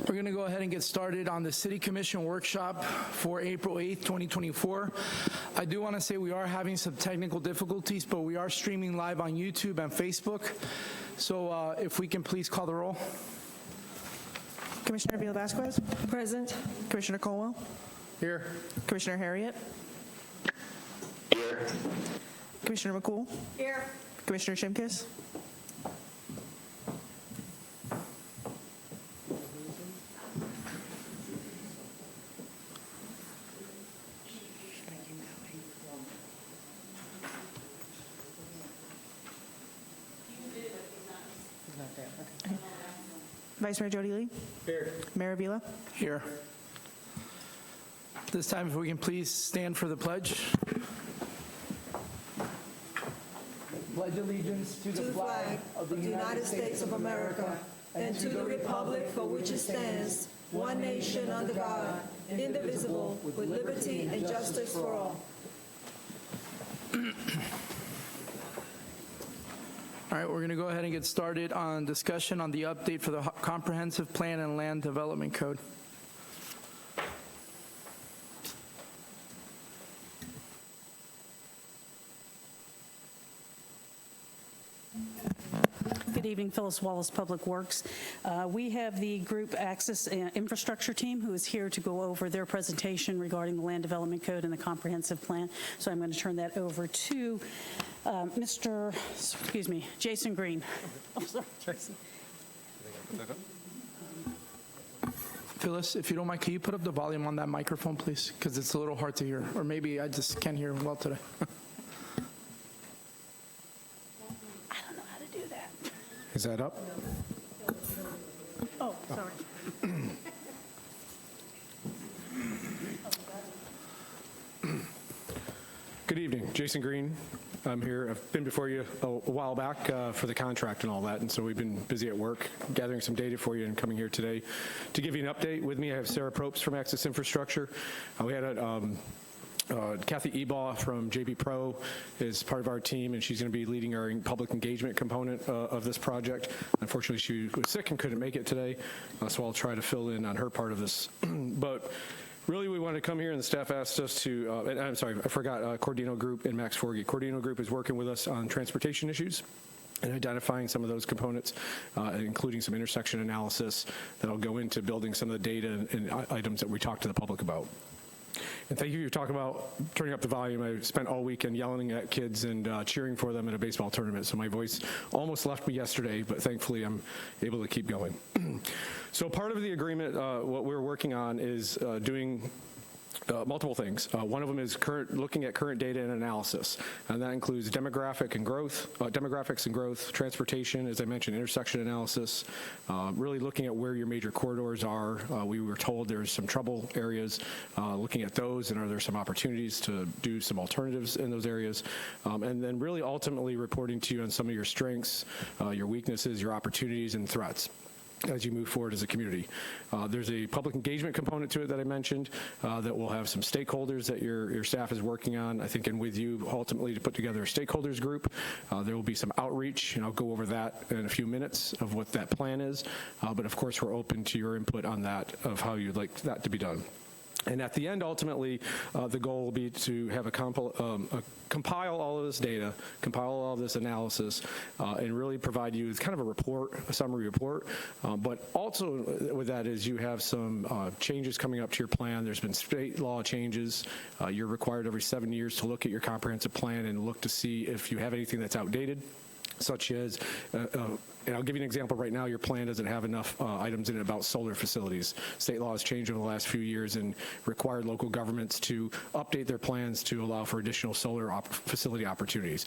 We're going to go ahead and get started on the City Commission workshop for April 8th, 2024. I do want to say we are having some technical difficulties, but we are streaming live on YouTube and Facebook. So if we can please call the roll. Commissioner Avila-Vasquez? Present. Commissioner Colwell? Here. Commissioner Harriet? Here. Commissioner McCool? Here. Commissioner Shimkus? Vice Mayor Jody Lee? Here. Mayor Avila? Here. This time, if we can please stand for the pledge. Pledge allegiance to To the flag of the United States of America and to the republic for which it stands, one nation under God, indivisible, with liberty and justice for all. All right, we're going to go ahead and get started on discussion on the update for the Comprehensive Plan and Land Development Code. Good evening, Phyllis Wallace, Public Works. We have the group Access Infrastructure team who is here to go over their presentation regarding the Land Development Code and the Comprehensive Plan. So I'm going to turn that over to Jason Green. Oh, sorry, Jason. Phyllis, if you don't mind, can you put up the volume on that microphone, please? Because it's a little hard to hear, or maybe I just can't hear well today. I don't know how to do that. Is that up? Oh, sorry. Good evening, Jason Green. I'm here. I've been before you a while back for the contract and all that, and so we've been busy at work gathering some data for you and coming here today to give you an update. With me, I have Sarah Probst from Access Infrastructure. We had Kathy Ebaugh from JB Pro is part of our team, and she's going to be leading our public engagement component of this project. Unfortunately, she was sick and couldn't make it today, so I'll try to fill in on her part of this. But really, we wanted to come here, and the staff asked us to, I'm sorry, I forgot, Cordino Group and Max Forgy. Cordino Group is working with us on transportation issues and identifying some of those components, including some intersection analysis that'll go into building some of the data and items that we talk to the public about. And thank you for talking about turning up the volume. I spent all weekend yelling at kids and cheering for them at a baseball tournament, so my voice almost left me yesterday, but thankfully I'm able to keep going. So part of the agreement, what we're working on is doing multiple things. One of them is looking at current data and analysis, and that includes demographics and growth, transportation, as I mentioned, intersection analysis, really looking at where your major corridors are. We were told there's some trouble areas, looking at those, and are there some opportunities to do some alternatives in those areas, and then really ultimately reporting to you on some of your strengths, your weaknesses, your opportunities, and threats as you move forward as a community. There's a public engagement component to it that I mentioned that will have some stakeholders that your staff is working on, I think, and with you ultimately to put together a stakeholders group. There will be some outreach, and I'll go over that in a few minutes of what that plan is. But of course, we're open to your input on that, of how you'd like that to be done. And at the end, ultimately, the goal will be to have compile all of this data, compile all of this analysis, and really provide you with kind of a report, a summary report. But also with that is you have some changes coming up to your plan. There's been state law changes. You're required every 7 years to look at your comprehensive plan and look to see if you have anything that's outdated, such as, and I'll give you an example right now, your plan doesn't have enough items in it about solar facilities. State law has changed over the last few years and required local governments to update their plans to allow for additional solar facility opportunities.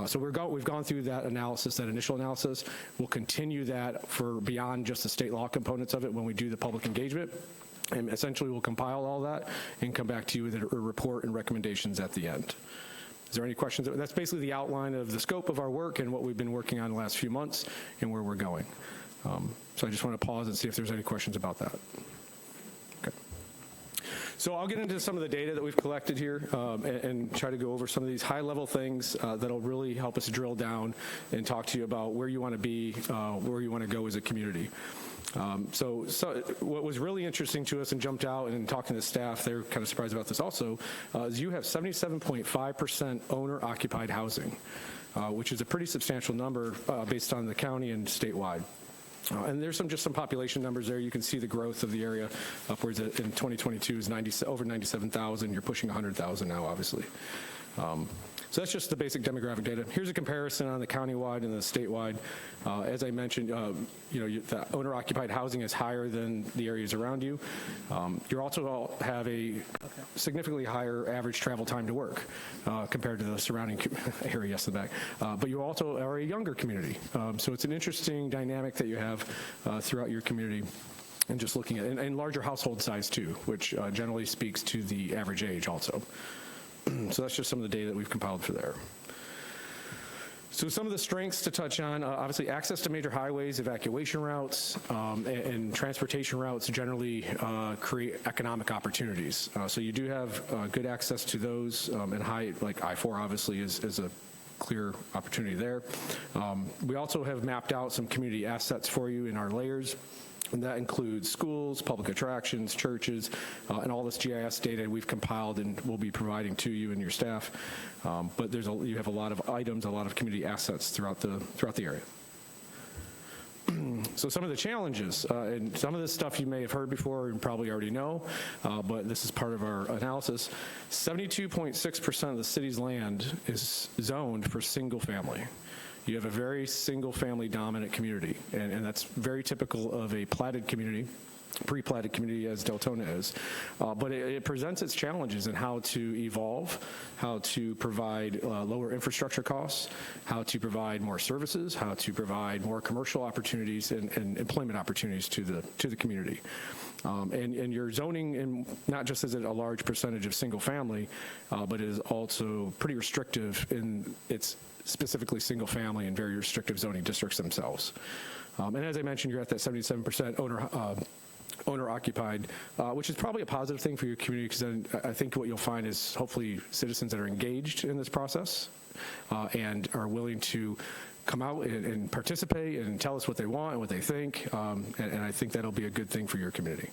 So we've gone through that analysis, that initial analysis. We'll continue that for beyond just the state law components of it when we do the public engagement. And essentially we'll compile all that and come back to you with a report and recommendations at the end. Is there any questions? That's basically the outline of the scope of our work and what we've been working on the last few months and where we're going. So I just want to pause and see if there's any questions about that. Okay. So I'll get into some of the data that we've collected here and try to go over some of these high-level things that'll really help us drill down and talk to you about where you want to be, where you want to go as a community. So what was really interesting to us and jumped out, and talking to staff, they're kind of surprised about this also, is you have 77.5% owner-occupied housing, which is a pretty substantial number based on the county and statewide. And there's just some population numbers there. You can see the growth of the area upwards in 2022 is over 97,000. You're pushing 100,000 now, obviously. So that's just the basic demographic data. Here's a comparison on the countywide and the statewide. As I mentioned, the owner-occupied housing is higher than the areas around you. You also have a significantly higher average travel time to work compared to the surrounding area, yes, in the back. But you also are a younger community. So it's an interesting dynamic that you have throughout your community. And just looking at and larger household size too, which generally speaks to the average age also. So that's just some of the data that we've compiled for there. So some of the strengths to touch on, obviously access to major highways, evacuation routes, and transportation routes generally create economic opportunities. So you do have good access to those, and like I-4 obviously is a clear opportunity there. We also have mapped out some community assets for you in our layers. And that includes schools, public attractions, churches, and all this GIS data we've compiled and will be providing to you and your staff. But you have a lot of items, a lot of community assets throughout the area. So some of the challenges, and some of this stuff you may have heard before and probably already know, but this is part of our analysis. 72.6% of the city's land is zoned for single family. You have a very single-family dominant community, and that's very typical of a platted community, pre-platted community as Deltona is. But it presents its challenges in how to evolve, how to provide lower infrastructure costs, how to provide more services, how to provide more commercial opportunities and employment opportunities to the community. And your zoning, and not just is it a large percentage of single-family, but it is also pretty restrictive in its specifically single-family and very restrictive zoning districts themselves. And as I mentioned, you're at that 77% owner-occupied, which is probably a positive thing for your community, because then I think what you'll find is hopefully citizens that are engaged in this process and are willing to come out and participate and tell us what they want and what they think, and I think that'll be a good thing for your community.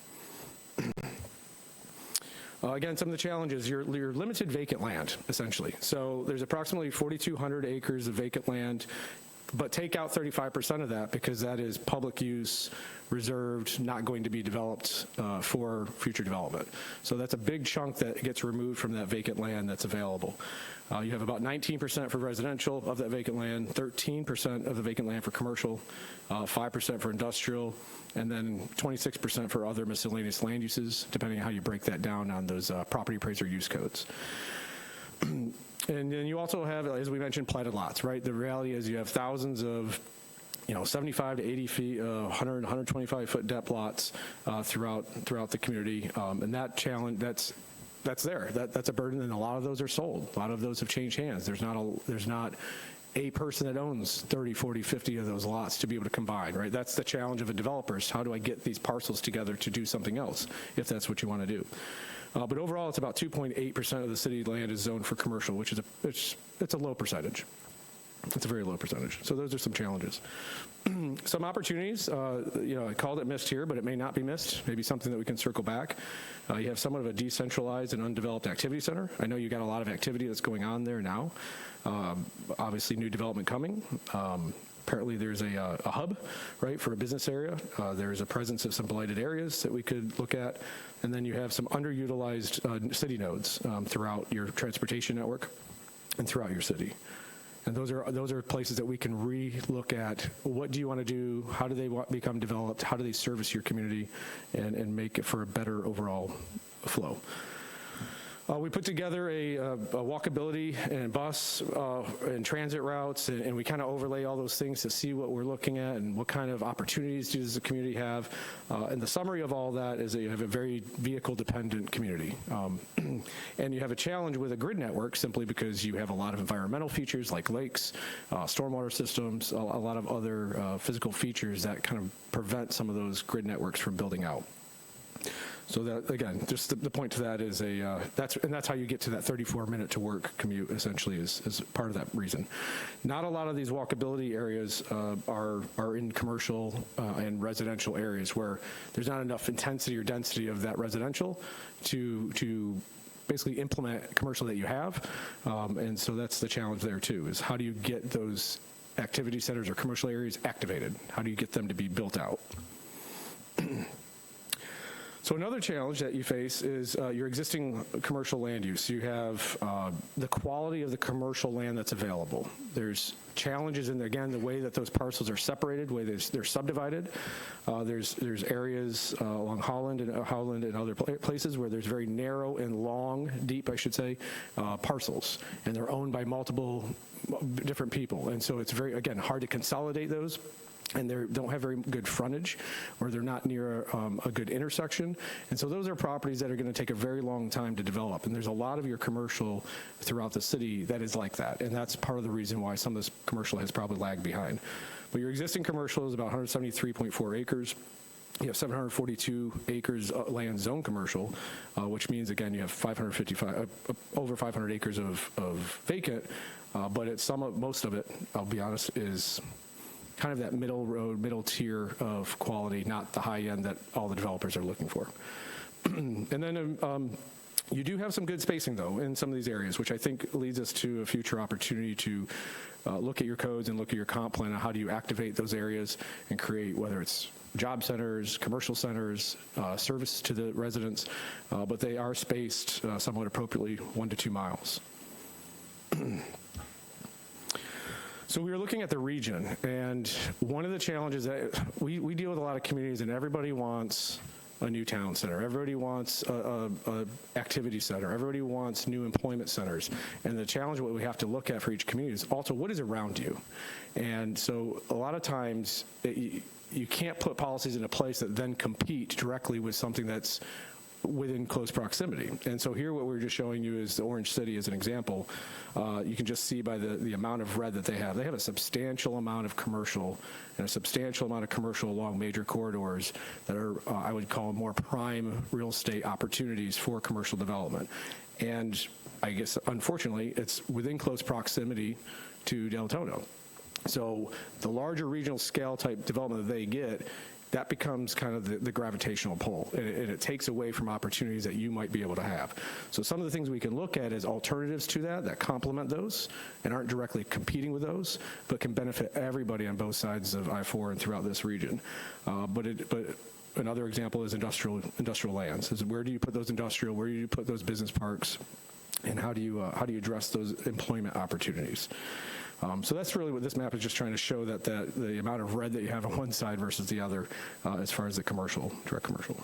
Again, some of the challenges, you're limited vacant land, essentially. So there's approximately 4,200 acres of vacant land, but take out 35% of that because that is public use, reserved, not going to be developed for future development. So that's a big chunk that gets removed from that vacant land that's available. You have about 19% for residential of that vacant land, 13% of the vacant land for commercial, 5% for industrial, and then 26% for other miscellaneous land uses, depending on how you break that down on those property appraiser use codes. And then you also have, as we mentioned, platted lots, right? The reality is you have thousands of 75 to 80 feet, 100, 125-foot depth lots throughout the community, and that challenge, that's there. That's a burden, and a lot of those are sold. A lot of those have changed hands. There's not a person that owns 30, 40, 50 of those lots to be able to combine, right? That's the challenge of a developer, is how do I get these parcels together to do something else, if that's what you want to do. But overall, it's about 2.8% of the city land is zoned for commercial, which is it's a low percentage. It's a very low percentage. So those are some challenges. Some opportunities, I called it missed here, but it may not be missed. Maybe something that we can circle back. You have somewhat of a decentralized and undeveloped activity center. I know you got a lot of activity that's going on there now. Obviously, new development coming. Apparently, there's a hub, right, for a business area. There's a presence of some blighted areas that we could look at. And then you have some underutilized city nodes throughout your transportation network and throughout your city. And those are places that we can re-look at. What do you want to do? How do they become developed? How do they service your community and make it for a better overall flow? We put together a walkability and bus and transit routes, and we kind of overlay all those things to see what we're looking at and what kind of opportunities does the community have. And the summary of all that is that you have a very vehicle-dependent community. And you have a challenge with a grid network simply because you have a lot of environmental features like lakes, stormwater systems, a lot of other physical features that kind of prevent some of those grid networks from building out. So that, again, just the point to that is that's how you get to that 34-minute to work commute, essentially, is part of that reason. Not a lot of these walkability areas are in commercial and residential areas where there's not enough intensity or density of that residential to basically implement commercial that you have. And so that's the challenge there too, is how do you get those activity centers or commercial areas activated? How do you get them to be built out? So another challenge that you face is your existing commercial land use. You have the quality of the commercial land that's available. There's challenges in, again, the way that those parcels are separated, the way they're subdivided. There's areas along Holland and other places where there's very narrow and long, deep, I should say, parcels, and they're owned by multiple different people. And so it's very, again, hard to consolidate those. And they don't have very good frontage, or they're not near a good intersection. And so those are properties that are going to take a very long time to develop. And there's a lot of your commercial throughout the city that is like that. And that's part of the reason why some of this commercial has probably lagged behind. But your existing commercial is about 173.4 acres. You have 742 acres land zone commercial, which means, again, you have over 500 acres of vacant. But most of it, I'll be honest, is kind of that middle road, middle tier of quality, not the high end that all the developers are looking for. And then you do have some good spacing, though, in some of these areas, which I think leads us to a future opportunity to look at your codes and look at your comp plan on how do you activate those areas and create, whether it's job centers, commercial centers, service to the residents, but they are spaced somewhat appropriately 1 to 2 miles. So we were looking at the region, and one of the challenges that we deal with a lot of communities, and everybody wants a new town center. Everybody wants a activity center. Everybody wants new employment centers. And the challenge, what we have to look at for each community is also what is around you. And so a lot of times you can't put policies into place that then compete directly with something that's within close proximity. And so here what we're just showing you is the Orange City as an example. You can just see by the amount of red that they have. They have a substantial amount of commercial and a substantial amount of commercial along major corridors that are, I would call, more prime real estate opportunities for commercial development. And I guess, unfortunately, it's within close proximity to Deltona. So the larger regional scale type development that they get, that becomes kind of the gravitational pull, and it takes away from opportunities that you might be able to have. So some of the things we can look at as alternatives to that complement those and aren't directly competing with those, but can benefit everybody on both sides of I-4 and throughout this region. But another example is industrial lands. Is where do you put those industrial? Where do you put those business parks? And how do you address those employment opportunities? So that's really what this map is just trying to show, that the amount of red that you have on one side versus the other as far as the direct commercial.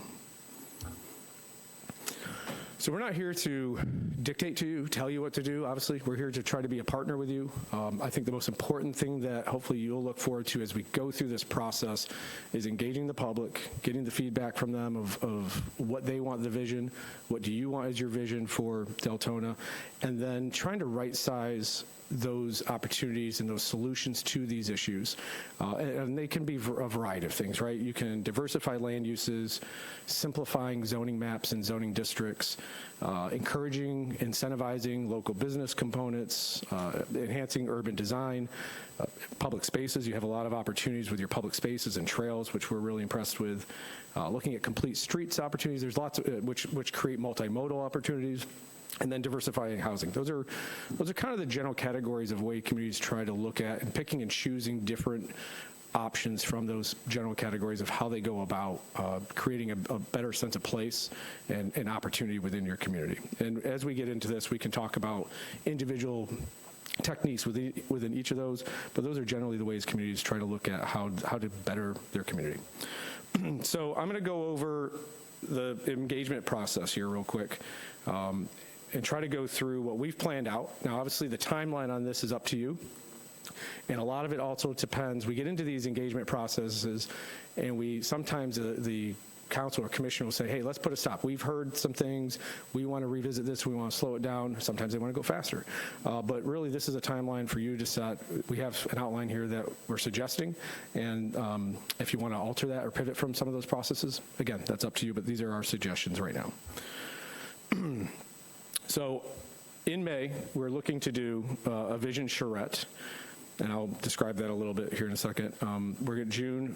So we're not here to dictate to you, tell you what to do. Obviously, we're here to try to be a partner with you. I think the most important thing that hopefully you'll look forward to as we go through this process is engaging the public, getting the feedback from them of what they want the vision, what do you want as your vision for Deltona, and then trying to right-size those opportunities and those solutions to these issues. And they can be a variety of things, right? You can diversify land uses, simplifying zoning maps and zoning districts, encouraging, incentivizing local business components, enhancing urban design, public spaces. You have a lot of opportunities with your public spaces and trails, which we're really impressed with. Looking at complete streets opportunities, there's lots of, which create multimodal opportunities. And then diversifying housing. Those are kind of the general categories of way communities try to look at and picking and choosing different options from those general categories of how they go about creating a better sense of place and opportunity within your community. And as we get into this, we can talk about individual techniques within each of those, but those are generally the ways communities try to look at how to better their community. So I'm going to go over the engagement process here real quick. And try to go through what we've planned out. Now, obviously, the timeline on this is up to you. And a lot of it also depends. We get into these engagement processes, and sometimes the council or commission will say, hey, let's put a stop. We've heard some things. We want to revisit this. We want to slow it down. Sometimes they want to go faster. But really, this is a timeline for you to set. We have an outline here that we're suggesting. And if you want to alter that or pivot from some of those processes, again, that's up to you. But these are our suggestions right now. So in May, we're looking to do a vision charrette. And I'll describe that a little bit here in a second. June,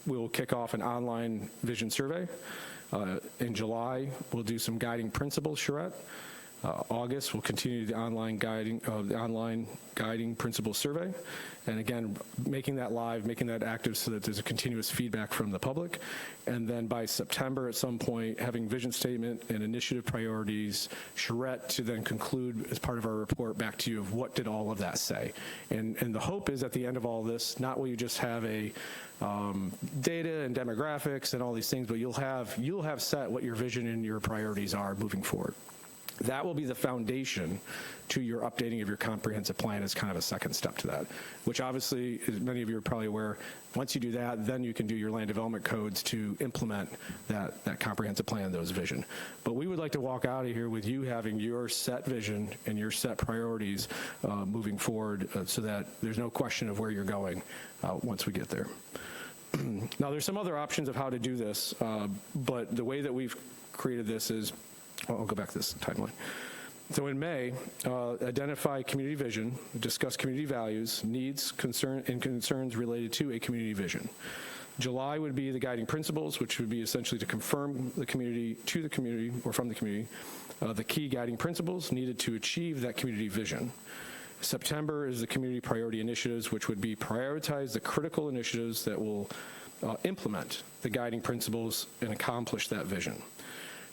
we'll kick off an online vision survey. In July, we'll do some guiding principles charrette. August, we'll continue the online guiding principles survey. And again, making that live, making that active so that there's a continuous feedback from the public. And then by September, at some point, having vision statement and initiative priorities, charrette to then conclude as part of our report back to you of what did all of that say. And the hope is at the end of all this, not will you just have a data and demographics and all these things, but you'll have set what your vision and your priorities are moving forward. That will be the foundation to your updating of your comprehensive plan as kind of a second step to that, which obviously, as many of you are probably aware, once you do that, then you can do your land development codes to implement that comprehensive plan, those vision. But we would like to walk out of here with you having your set vision and your set priorities moving forward so that there's no question of where you're going once we get there. Now, there's some other options of how to do this, but the way that we've created this is, I'll go back to this timeline. So in May, identify community vision, discuss community values, needs, concerns related to a community vision. July would be the guiding principles, which would be essentially to confirm the community to the community or from the community, the key guiding principles needed to achieve that community vision. September is the community priority initiatives, which would be prioritize the critical initiatives that will implement the guiding principles and accomplish that vision.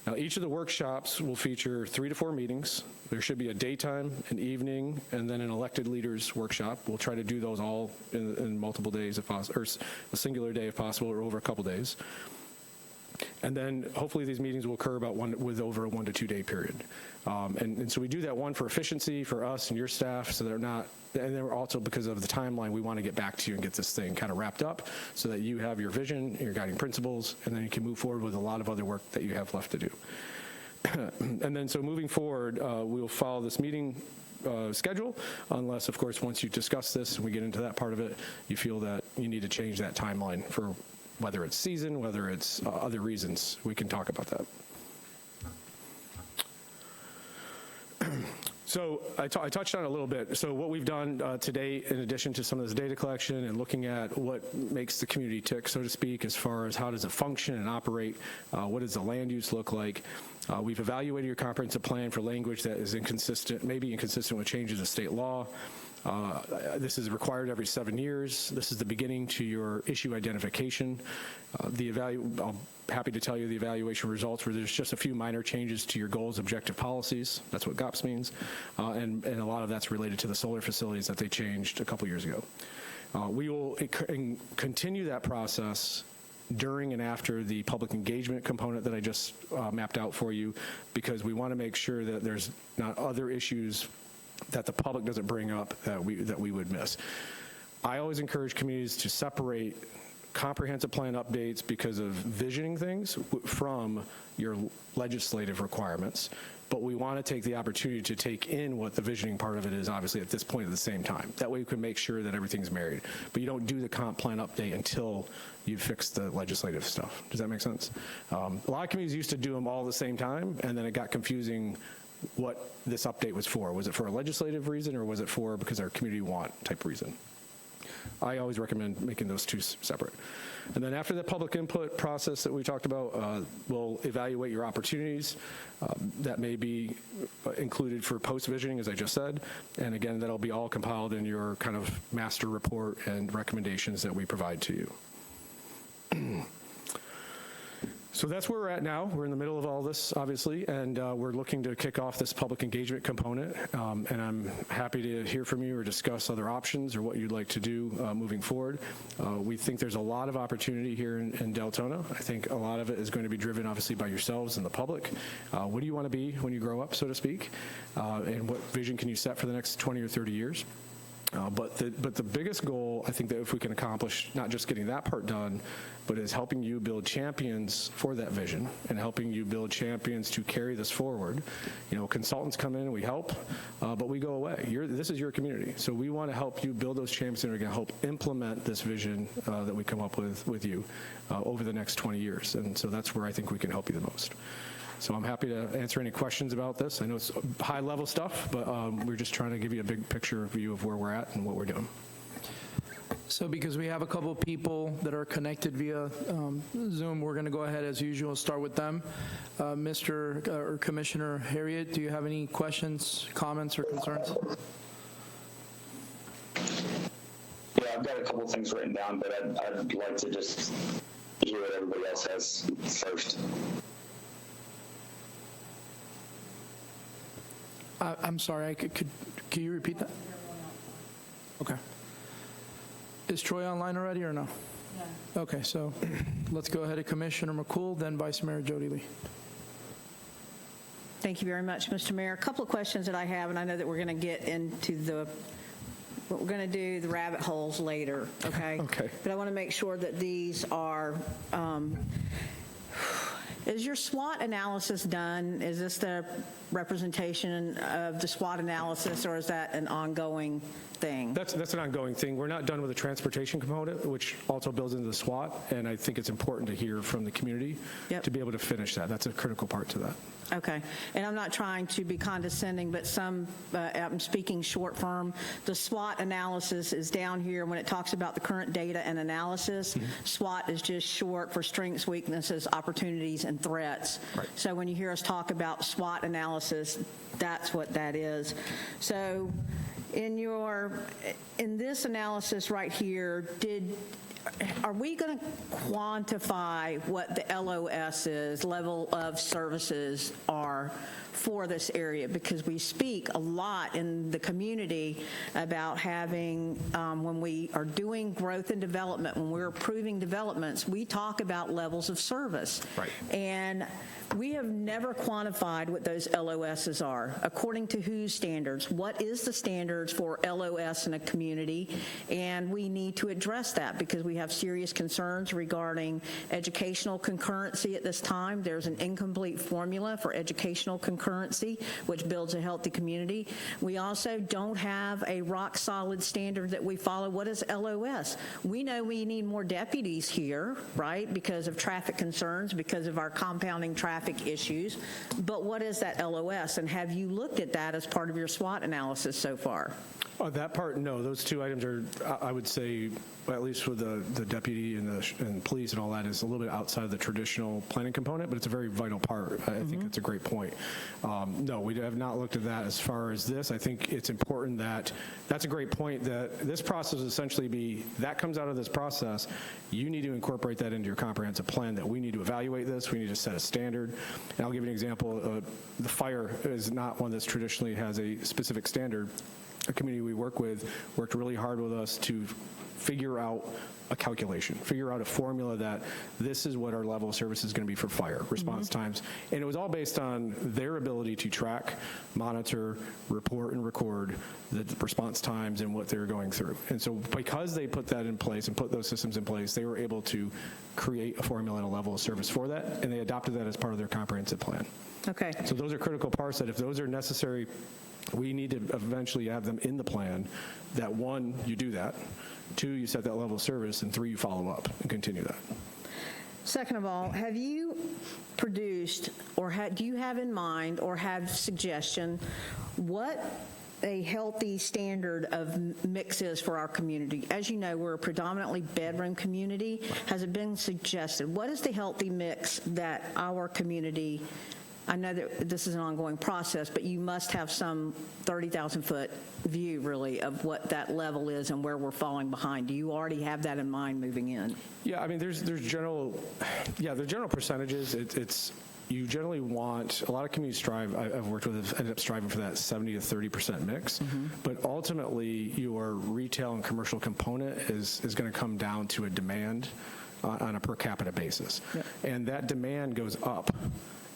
Now, each of the workshops will feature 3 to 4 meetings. There should be a daytime, an evening, and then an elected leaders workshop. We'll try to do those all in multiple days if possible, or a singular day if possible, or over a couple days. And then hopefully these meetings will occur with over a 1 to 2 day period. And so we do that, one, for efficiency for us and your staff, so they're not, and then also because of the timeline, we want to get back to you and get this thing kind of wrapped up so that you have your vision, your guiding principles, and then you can move forward with a lot of other work that you have left to do. And then so moving forward, we'll follow this meeting schedule, unless, of course, once you discuss this and we get into that part of it, you feel that you need to change that timeline for whether it's season, whether it's other reasons. We can talk about that. So I touched on it a little bit. So what we've done to date, in addition to some of this data collection and looking at what makes the community tick, so to speak, as far as how does it function and operate, what does the land use look like, we've evaluated your comprehensive plan for language that is inconsistent, maybe inconsistent with changes in state law. This is required every 7 years. This is the beginning to your issue identification. I'm happy to tell you the evaluation results where there's just a few minor changes to your goals, objective policies. That's what GOPS means. And a lot of that's related to the solar facilities that they changed a couple years ago. We will continue that process during and after the public engagement component that I just mapped out for you, because we want to make sure that there's not other issues that the public doesn't bring up that we would miss. I always encourage communities to separate comprehensive plan updates because of visioning things from your legislative requirements, but we want to take the opportunity to take in what the visioning part of it is, obviously, at this point at the same time. That way you can make sure that everything's married, but you don't do the comp plan update until you fix the legislative stuff. Does that make sense? A lot of communities used to do them all at the same time, and then it got confusing what this update was for. Was it for a legislative reason, or was it for because our community want type reason? I always recommend making those two separate. And then after the public input process that we talked about, we'll evaluate your opportunities that may be included for post-visioning, as I just said. And again, that'll be all compiled in your kind of master report and recommendations that we provide to you. So that's where we're at now. We're in the middle of all this, obviously, and we're looking to kick off this public engagement component. And I'm happy to hear from you or discuss other options or what you'd like to do moving forward. We think there's a lot of opportunity here in Deltona. I think a lot of it is going to be driven, obviously, by yourselves and the public. What do you want to be when you grow up, so to speak? And what vision can you set for the next 20 or 30 years? But the biggest goal, I think, that if we can accomplish, not just getting that part done, but is helping you build champions for that vision and helping you build champions to carry this forward. Consultants come in and we help, but we go away. This is your community. So we want to help you build those champions and we're going to help implement this vision that we come up with you over the next 20 years. And so that's where I think we can help you the most. So I'm happy to answer any questions about this. I know it's high-level stuff, but we're just trying to give you a big picture view of where we're at and what we're doing. So because we have a couple people that are connected via Zoom, we're going to go ahead as usual, start with them. Mr. or Commissioner Harriet, do you have any questions, comments, or concerns? Yeah, I've got a couple of things written down, but I'd like to just hear what everybody else has first. I'm sorry, could you repeat that? Okay. Is Troy online already or no? Yeah. Okay, so let's go ahead to Commissioner McCool, then Vice Mayor Jody Lee. Thank you very much, Mr. Mayor. A couple of questions that I have, and I know that we're going to get into what we're going to do, the rabbit holes later, okay? Okay. But I want to make sure that these are, is your SWOT analysis done? Is this the representation of the SWOT analysis, or is that an ongoing thing? That's an ongoing thing. We're not done with the transportation component, which also builds into the SWOT, and I think it's important to hear from the community to be able to finish that. That's a critical part to that. Okay. And I'm not trying to be condescending, but I'm speaking short form. The SWOT analysis is down here when it talks about the current data and analysis. Mm-hmm. SWOT is just short for strengths, weaknesses, opportunities, and threats. Right. So when you hear us talk about SWOT analysis, that's what that is. So in this analysis right here, are we going to quantify what the LOS is, level of services are for this area? Because we speak a lot in the community about having, when we are doing growth and development, when we're approving developments, we talk about levels of service. Right. And we have never quantified what those LOSs are. According to whose standards? What is the standards for LOS in a community? And we need to address that because we have serious concerns regarding educational concurrency at this time. There's an incomplete formula for educational concurrency, which builds a healthy community. We also don't have a rock-solid standard that we follow. What is LOS? We know we need more deputies here, right, because of traffic concerns, because of our compounding traffic issues, but what is that LOS, and have you looked at that as part of your SWOT analysis so far? That part, no. Those two items are, I would say, at least with the deputy and police and all that, is a little bit outside of the traditional planning component, but it's a very vital part. I think that's a great point. No, we have not looked at that as far as this. I think it's important that's a great point, that this process essentially that comes out of this process. You need to incorporate that into your comprehensive plan, that we need to evaluate this. We need to set a standard. And I'll give you an example. The fire is not one that's traditionally has a specific standard. A community we work with worked really hard with us to figure out a calculation, figure out a formula that this is what our level of service is going to be for fire response times. And it was all based on their ability to track, monitor, report, and record the response times and what they were going through. And so because they put that in place and put those systems in place, they were able to create a formula and a level of service for that, and they adopted that as part of their comprehensive plan. Okay. So those are critical parts that if those are necessary, we need to eventually have them in the plan, that one, you do that, two, you set that level of service, and three, you follow up and continue that. Second of all, have you produced or do you have in mind or have suggestion what a healthy standard of mix is for our community? As you know, we're a predominantly bedroom community. Has it been suggested? What is the healthy mix that our community, I know that this is an ongoing process, but you must have some 30,000-foot view, really, of what that level is and where we're falling behind. Do you already have that in mind moving in? Yeah, I mean, there's general percentages. It's you generally want, a lot of communities strive, I've worked with, have ended up striving for that 70 to 30% mix, but ultimately your retail and commercial component is going to come down to a demand on a per capita basis. Yep. And that demand goes up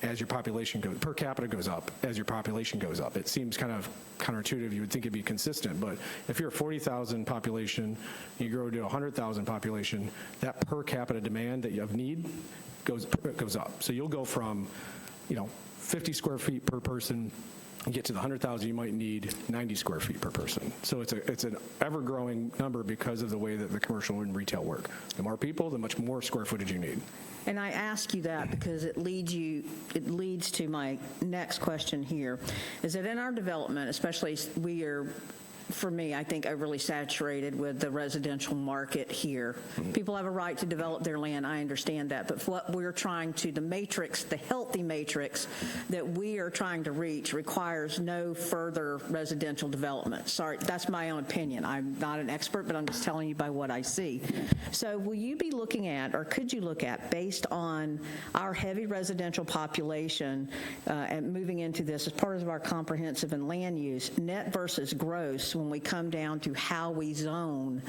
as your population goes, per capita goes up as your population goes up. It seems kind of counterintuitive. You would think it'd be consistent, but if you're a 40,000 population, you grow to 100,000 population, that per capita demand that you have need goes up. So you'll go from, 50 square feet per person, you get to the 100,000, you might need 90 square feet per person. So it's an ever-growing number because of the way that the commercial and retail work. The more people, the much more square footage you need. And I ask you that because it leads to my next question here, is that in our development, especially we are, for me, I think overly saturated with the residential market here. People have a right to develop their land, I understand that, but what we're trying to, the matrix, the healthy matrix that we are trying to reach requires no further residential development. Sorry, that's my own opinion. I'm not an expert, but I'm just telling you by what I see. So will you be looking at, or could you look at, based on our heavy residential population and moving into this as part of our comprehensive and land use, net versus gross, when we come down to how we zone,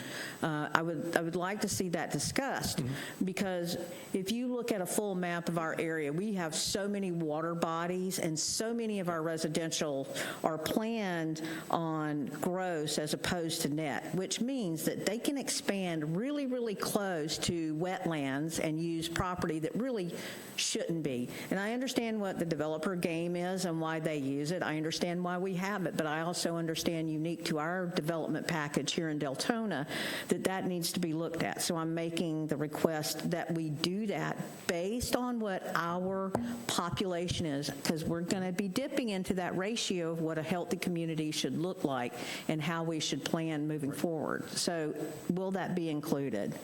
I would like to see that discussed, because if you look at a full map of our area, we have so many water bodies and so many of our residential are planned on gross as opposed to net, which means that they can expand really, really close to wetlands and use property that really shouldn't be. And I understand what the developer game is and why they use it. I understand why we have it, but I also understand unique to our development package here in Deltona that needs to be looked at. So I'm making the request that we do that based on what our population is, because we're going to be dipping into that ratio of what a healthy community should look like and how we should plan moving forward. So will that be included?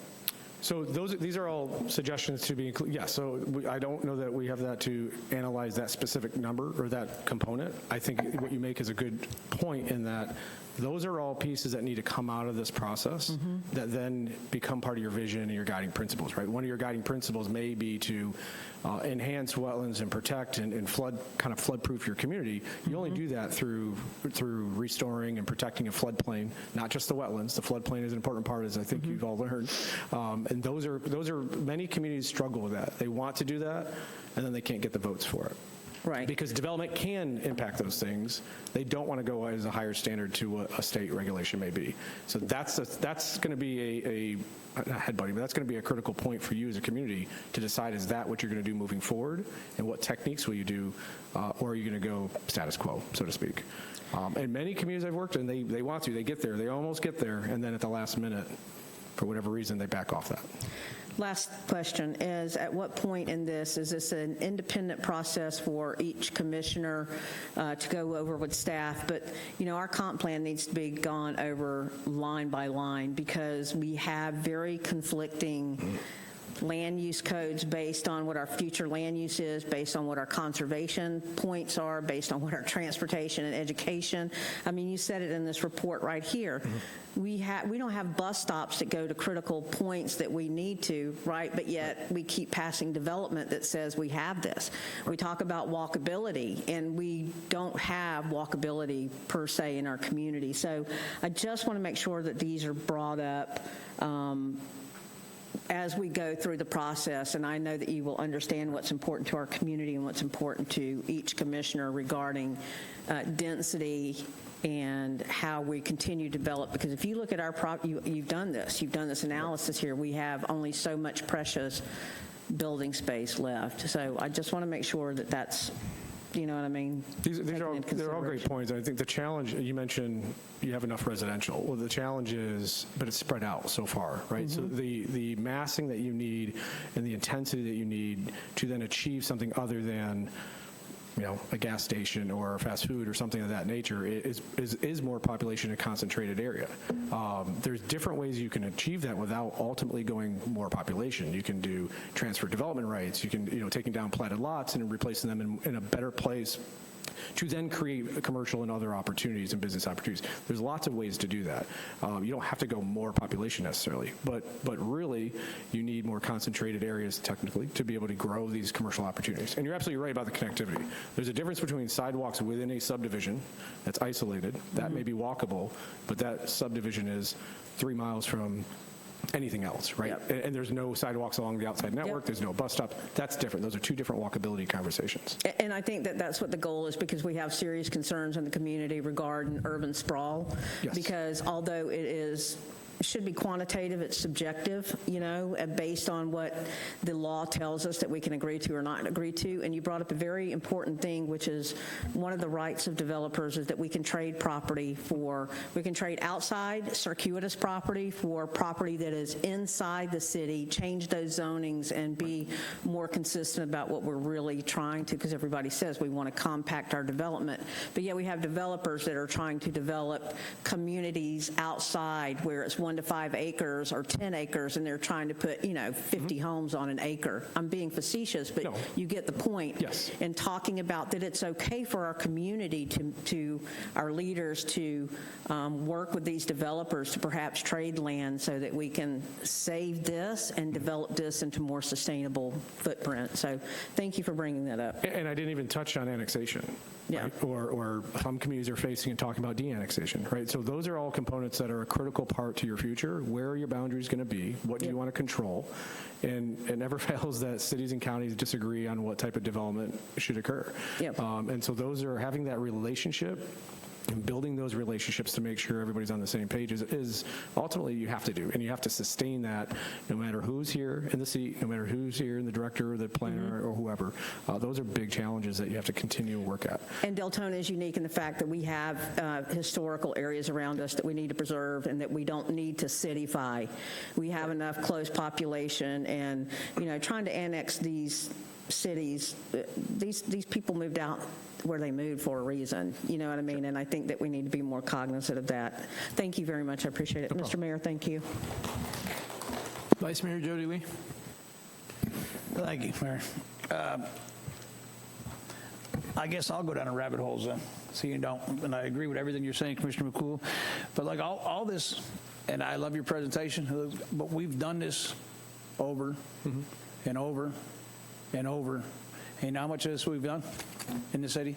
So these are all suggestions to be included. Yeah, so I don't know that we have that to analyze that specific number or that component. I think what you make is a good point in that those are all pieces that need to come out of this process that then become part of your vision and your guiding principles, right? One of your guiding principles may be to enhance wetlands and protect and flood-proof your community. You only do that through restoring and protecting a floodplain, not just the wetlands. The floodplain is an important part, as I think you've all learned. And those are many communities struggle with that. They want to do that, and then they can't get the votes for it. Right. Because development can impact those things. They don't want to go as a higher standard to what a state regulation may be. So that's going to be not headbutting, but that's going to be a critical point for you as a community to decide, is that what you're going to do moving forward, and what techniques will you do, or are you going to go status quo, so to speak. And many communities I've worked in, they want to, they get there, they almost get there, and then at the last minute, for whatever reason, they back off that. Last question is, at what point in this, is this an independent process for each commissioner to go over with staff? But, our comp plan needs to be gone over line by line, because we have very conflicting land use codes based on what our future land use is, based on what our conservation points are, based on what our transportation and education. I mean, you said it in this report right here. We don't have bus stops that go to critical points that we need to, right? But yet we keep passing development that says we have this. We talk about walkability, and we don't have walkability per se in our community. So I just want to make sure that these are brought up as we go through the process, and I know that you will understand what's important to our community and what's important to each commissioner regarding density and how we continue to develop. Because if you look at our you've done this analysis here. We have only so much precious building space left. So I just want to make sure that that's, you know what I mean? They're all great points. I think the challenge, you mentioned you have enough residential. Well, the challenge is, but it's spread out so far, right? So the massing that you need and the intensity that you need to then achieve something other than, a gas station or fast food or something of that nature is more population in a concentrated area. There's different ways you can achieve that without ultimately going more population. You can do transfer development rights. You can, taking down platted lots and replacing them in a better place to then create commercial and other opportunities and business opportunities. There's lots of ways to do that. You don't have to go more population necessarily, but really you need more concentrated areas technically to be able to grow these commercial opportunities. And you're absolutely right about the connectivity. There's a difference between sidewalks within a subdivision that's isolated, that may be walkable, but that subdivision is 3 miles from anything else, right? Yep. And there's no sidewalks along the outside network, there's no bus stop. That's different. Those are two different walkability conversations. And I think that that's what the goal is, because we have serious concerns in the community regarding urban sprawl. Yes. Because although it should be quantitative, it's subjective, based on what the law tells us that we can agree to or not agree to. And you brought up a very important thing, which is one of the rights of developers is that we can trade we can trade outside circuitous property for property that is inside the city, change those zonings and be more consistent about what we're really trying to, because everybody says we want to compact our development. But yet we have developers that are trying to develop communities outside where it's 1 to 5 acres or 10 acres, and they're trying to put, 50 homes on an acre. I'm being facetious, but No. you get the point. Yes. And talking about that it's okay for our community to our leaders to work with these developers to perhaps trade land so that we can save this and develop this into more sustainable footprint. So thank you for bringing that up. And I didn't even touch on annexation. Yeah. Right? Or some communities are facing and talking about de-annexation, right? So those are all components that are a critical part to your future. Where are your boundaries going to be? What do you want to control? And it never fails that cities and counties disagree on what type of development should occur. Yep. And so those are having that relationship and building those relationships to make sure everybody's on the same page is ultimately you have to do. And you have to sustain that no matter who's here in the seat, no matter who's here in the director or the planner or whoever. Those are big challenges that you have to continue to work at. And Deltona is unique in the fact that we have historical areas around us that we need to preserve and that we don't need to cityfy. We have enough close population, and trying to annex these cities, these people moved out where they moved for a reason, you know what I mean? And I think that we need to be more cognizant of that. Thank you very much. I appreciate it. Mr. Mayor, thank you. Vice Mayor Jody Lee. Thank you, Mayor. I guess I'll go down a rabbit holes then, so you don't. And I agree with everything you're saying, Commissioner McCool. But like all this, and I love your presentation, but we've done this over and over and over. And you know how much of this we've done in the city?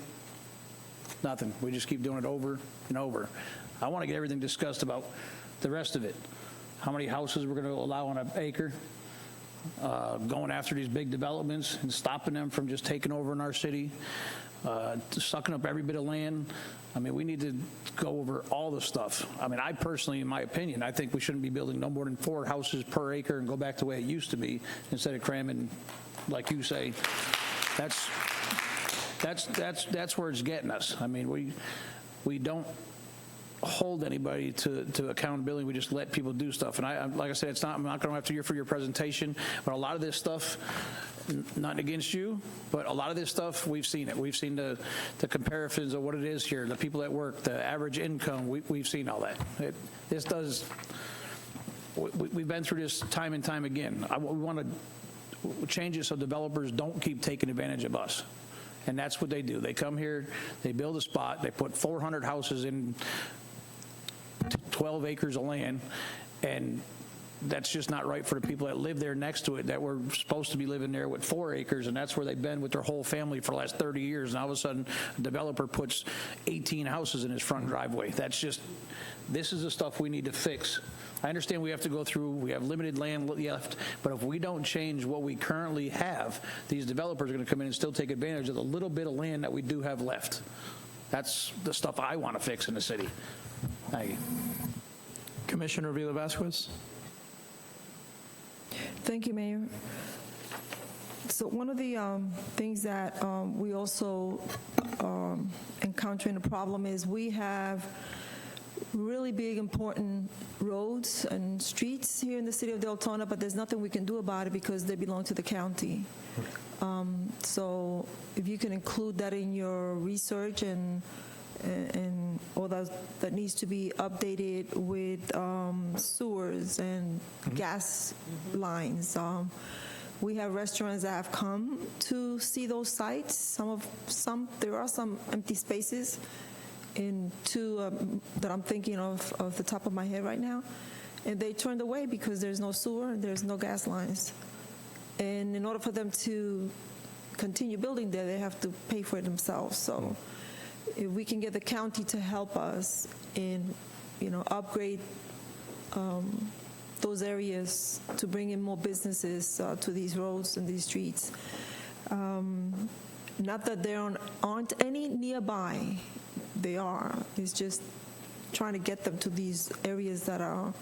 Nothing. We just keep doing it over and over. I want to get everything discussed about the rest of it. How many houses we're going to allow on an acre, going after these big developments and stopping them from just taking over in our city, sucking up every bit of land. I mean, we need to go over all the stuff. I mean, I personally, in my opinion, I think we shouldn't be building no more than 4 houses per acre and go back to the way it used to be instead of cramming, like you say. That's where it's getting us. I mean, we don't hold anybody to accountability. We just let people do stuff. And like I said, I'm not going to have to hear for your presentation, but a lot of this stuff, not against you, but a lot of this stuff, we've seen it. We've seen the comparisons of what it is here, the people at work, the average income. We've seen all that. We've been through this time and time again. We want to change it so developers don't keep taking advantage of us. And that's what they do. They come here, they build a spot, they put 400 houses in 12 acres of land, and that's just not right for the people that live there next to it that were supposed to be living there with 4 acres, and that's where they've been with their whole family for the last 30 years. And all of a sudden, a developer puts 18 houses in his front driveway. This is the stuff we need to fix. I understand we have to go through, we have limited land left, but if we don't change what we currently have, these developers are going to come in and still take advantage of the little bit of land that we do have left. That's the stuff I want to fix in the city. Thank you. Commissioner Vila Vasquez. Thank you, Mayor. So one of the things that we also encounter in the problem is we have really big, important roads and streets here in the city of Deltona, but there's nothing we can do about it because they belong to the county. So if you can include that in your research and all that needs to be updated with sewers and gas lines. We have restaurants that have come to see those sites. There are some empty spaces in 2 that I'm thinking of the top of my head right now, and they turned away because there's no sewer and there's no gas lines. And in order for them to continue building there, they have to pay for it themselves. So if we can get the county to help us in, upgrade those areas to bring in more businesses to these roads and these streets. Not that there aren't any nearby. They are. It's just trying to get them to these areas that are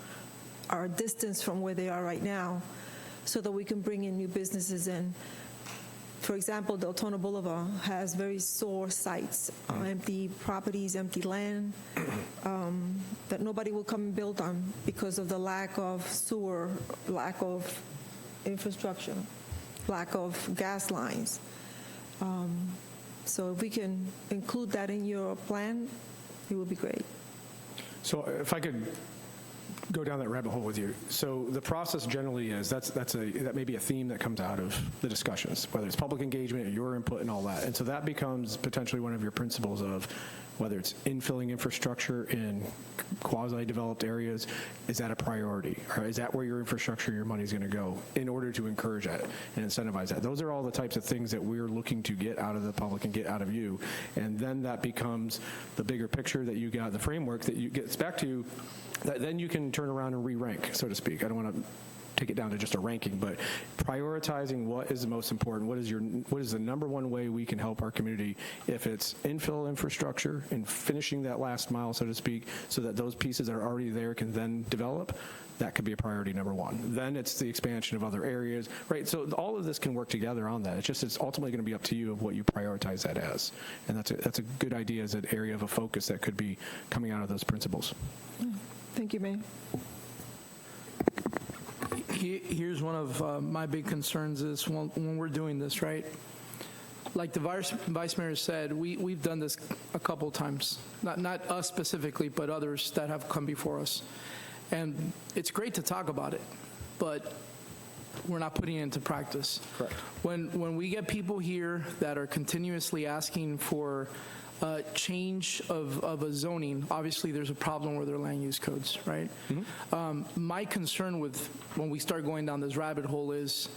a distance from where they are right now so that we can bring in new businesses in. For example, Deltona Boulevard has very sore sites, empty properties, empty land that nobody will come and build on because of the lack of sewer, lack of infrastructure, lack of gas lines. So if we can include that in your plan, it would be great. So if I could go down that rabbit hole with you. So the process generally is that may be a theme that comes out of the discussions, whether it's public engagement or your input and all that. And so that becomes potentially one of your principles of whether it's infilling infrastructure in quasi-developed areas. Is that a priority? Or is that where your infrastructure, your money is going to go in order to encourage that and incentivize that? Those are all the types of things that we're looking to get out of the public and get out of you. And then that becomes the bigger picture that you got, the framework that you gets back to, that then you can turn around and re-rank, so to speak. I don't want to take it down to just a ranking, but prioritizing what is the most important, what is the number one way we can help our community, if it's infill infrastructure and finishing that last mile, so to speak, so that those pieces that are already there can then develop, that could be a priority number one. Then it's the expansion of other areas, right? So all of this can work together on that. It's ultimately going to be up to you of what you prioritize that as. And that's a good idea as an area of a focus that could be coming out of those principles. Thank you, Mayor. Here's one of my big concerns is when we're doing this, right? Like the Vice Mayor said, we've done this a couple times. Not us specifically, but others that have come before us. And it's great to talk about it, but we're not putting it into practice. Correct. When we get people here that are continuously asking for change of a zoning, obviously there's a problem with their land use codes, right? My concern with when we start going down this rabbit hole is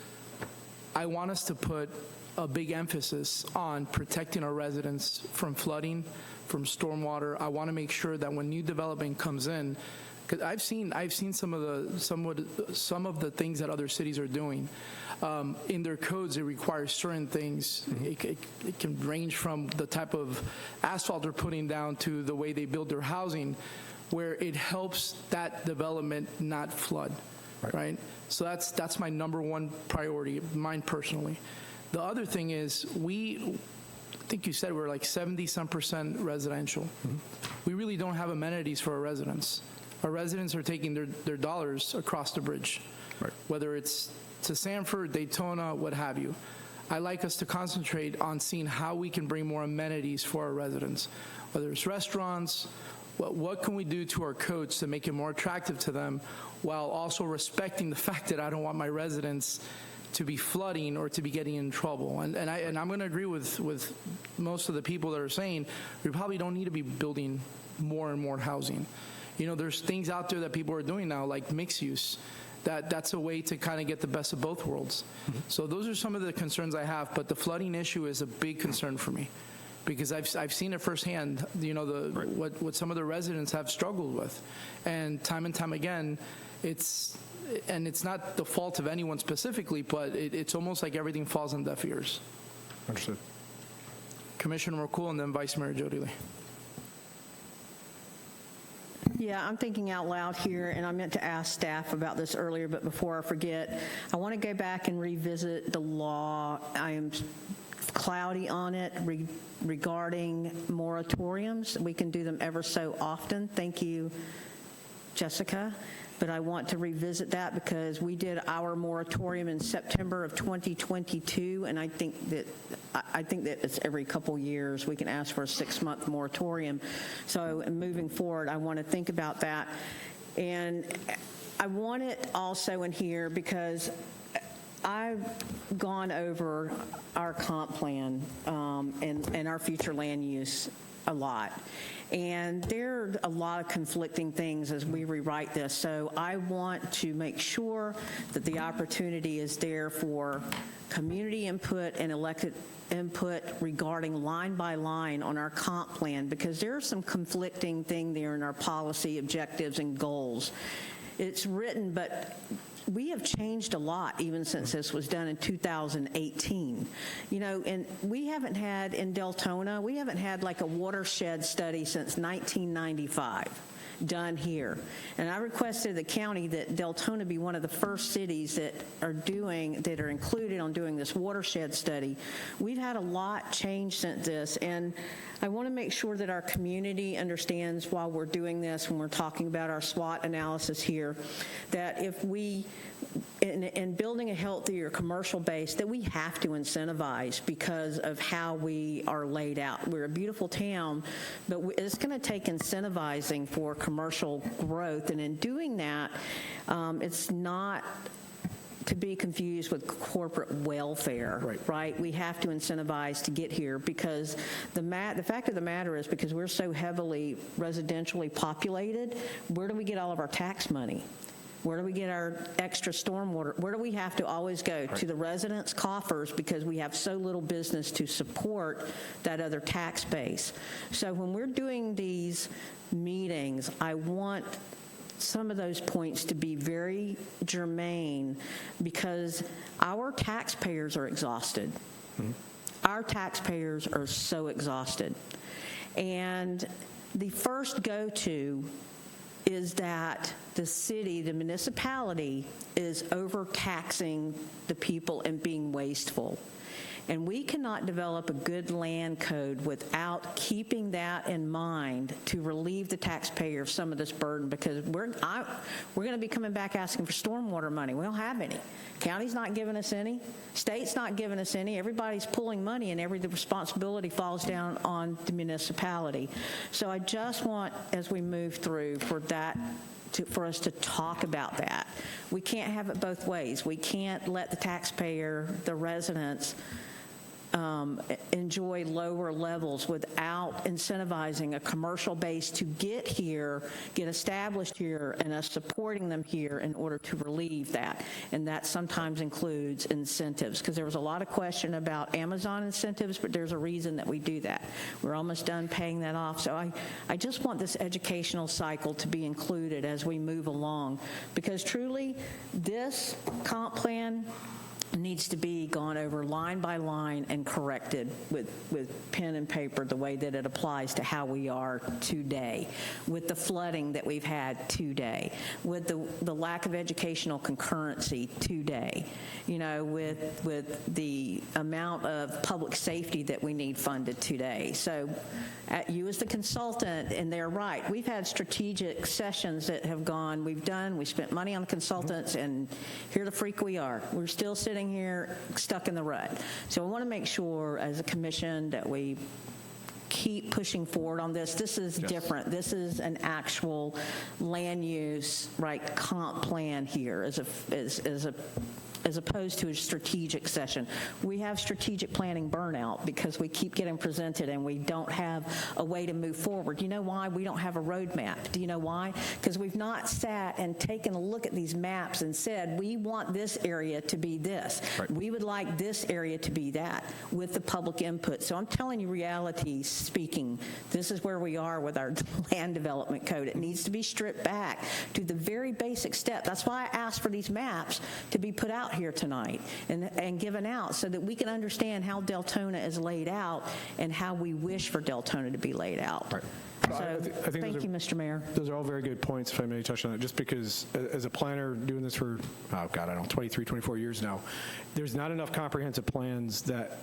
I want us to put a big emphasis on protecting our residents from flooding, from stormwater. I want to make sure that when new development comes in, because I've seen some of the things that other cities are doing. In their codes, it requires certain things. It can range from the type of asphalt they're putting down to the way they build their housing, where it helps that development not flood, right? So that's my number one priority, mine personally. The other thing is I think you said we're like 70-some% residential. We really don't have amenities for our residents. Our residents are taking their dollars across the bridge, whether it's to Sanford, Daytona, what have you. I like us to concentrate on seeing how we can bring more amenities for our residents, whether it's restaurants, what can we do to our codes to make it more attractive to them while also respecting the fact that I don't want my residents to be flooding or to be getting in trouble. And I'm going to agree with most of the people that are saying we probably don't need to be building more and more housing. You know, there's things out there that people are doing now, like mixed use. That's a way to kind of get the best of both worlds. So those are some of the concerns I have, but the flooding issue is a big concern for me because I've seen it firsthand, you know, what some of the residents have struggled with. And time again, it's not the fault of anyone specifically, but it's almost like everything falls on deaf ears. Understood. Commissioner McCool and then Vice Mayor Jody Lee. Yeah, I'm thinking out loud here, and I meant to ask staff about this earlier, but before I forget, I want to go back and revisit the law. I am cloudy on it regarding moratoriums. We can do them ever so often. Thank you, Jessica. But I want to revisit that because we did our moratorium in September of 2022, and I think that it's every couple years we can ask for a 6-month moratorium. So moving forward, I want to think about that. And I want it also in here because I've gone over our comp plan and our future land use a lot. And there are a lot of conflicting things as we rewrite this. So I want to make sure that the opportunity is there for community input and elected input regarding line by line on our comp plan, because there's some conflicting thing there in our policy objectives and goals. it's written, but we have changed a lot even since this was done in 2018. You know, and we haven't had in Deltona, we haven't had like a watershed study since 1995 done here. And I requested the county that Deltona be one of the first cities that are included on doing this watershed study. We've had a lot change since this, and I want to make sure that our community understands while we're doing this, when we're talking about our SWOT analysis here, that if we, in building a healthier commercial base, that we have to incentivize because of how we are laid out. We're a beautiful town, but it's going to take incentivizing for commercial growth, and in doing that, it's not to be confused with corporate welfare, right? We have to incentivize to get here because the fact of the matter is, because we're so heavily residentially populated, where do we get all of our tax money? Where do we get our extra stormwater? Where do we have to always go? To the residents' coffers, because we have so little business to support that other tax base. So when we're doing these meetings, I want some of those points to be very germane, because our taxpayers are exhausted. Our taxpayers are so exhausted. And the first go-to is that the city, the municipality, is overtaxing the people and being wasteful. And we cannot develop a good land code without keeping that in mind to relieve the taxpayer of some of this burden, because we're going to be coming back asking for stormwater money. We don't have any. County's not giving us any. State's not giving us any. Everybody's pulling money, and the responsibility falls down on the municipality. So I just want, as we move through, for us to talk about that. We can't have it both ways. We can't let the taxpayer, the residents, enjoy lower levels without incentivizing a commercial base to get here, get established here, and us supporting them here in order to relieve that. And that sometimes includes incentives, because there was a lot of question about Amazon incentives, but there's a reason that we do that. We're almost done paying that off. So I just want this educational cycle to be included as we move along, because truly this comp plan needs to be gone over line by line and corrected with pen and paper, the way that it applies to how we are today, with the flooding that we've had today, with the lack of educational concurrency today, you know, with the amount of public safety that we need funded today. So you as the consultant, and they're right, we've had strategic sessions that have gone, we spent money on consultants, and here the freak we are. We're still sitting here stuck in the rut. So I want to make sure as a commission that we keep pushing forward on this. This is different. This is an actual land use, right, comp plan here as opposed to a strategic session. We have strategic planning burnout because we keep getting presented and we don't have a way to move forward. You know why? We don't have a roadmap. Do you know why? Because we've not sat and taken a look at these maps and said, we want this area to be this. Right. We would like this area to be that, with the public input. So I'm telling you, reality speaking, this is where we are with our land development code. It needs to be stripped back to the very basic step. That's why I asked for these maps to be put out here tonight and given out so that we can understand how Deltona is laid out and how we wish for Deltona to be laid out. Right. So thank you, Mr. Mayor. Those are all very good points, if I may touch on that, just because as a planner doing this for, 23, 24 years now, there's not enough comprehensive plans that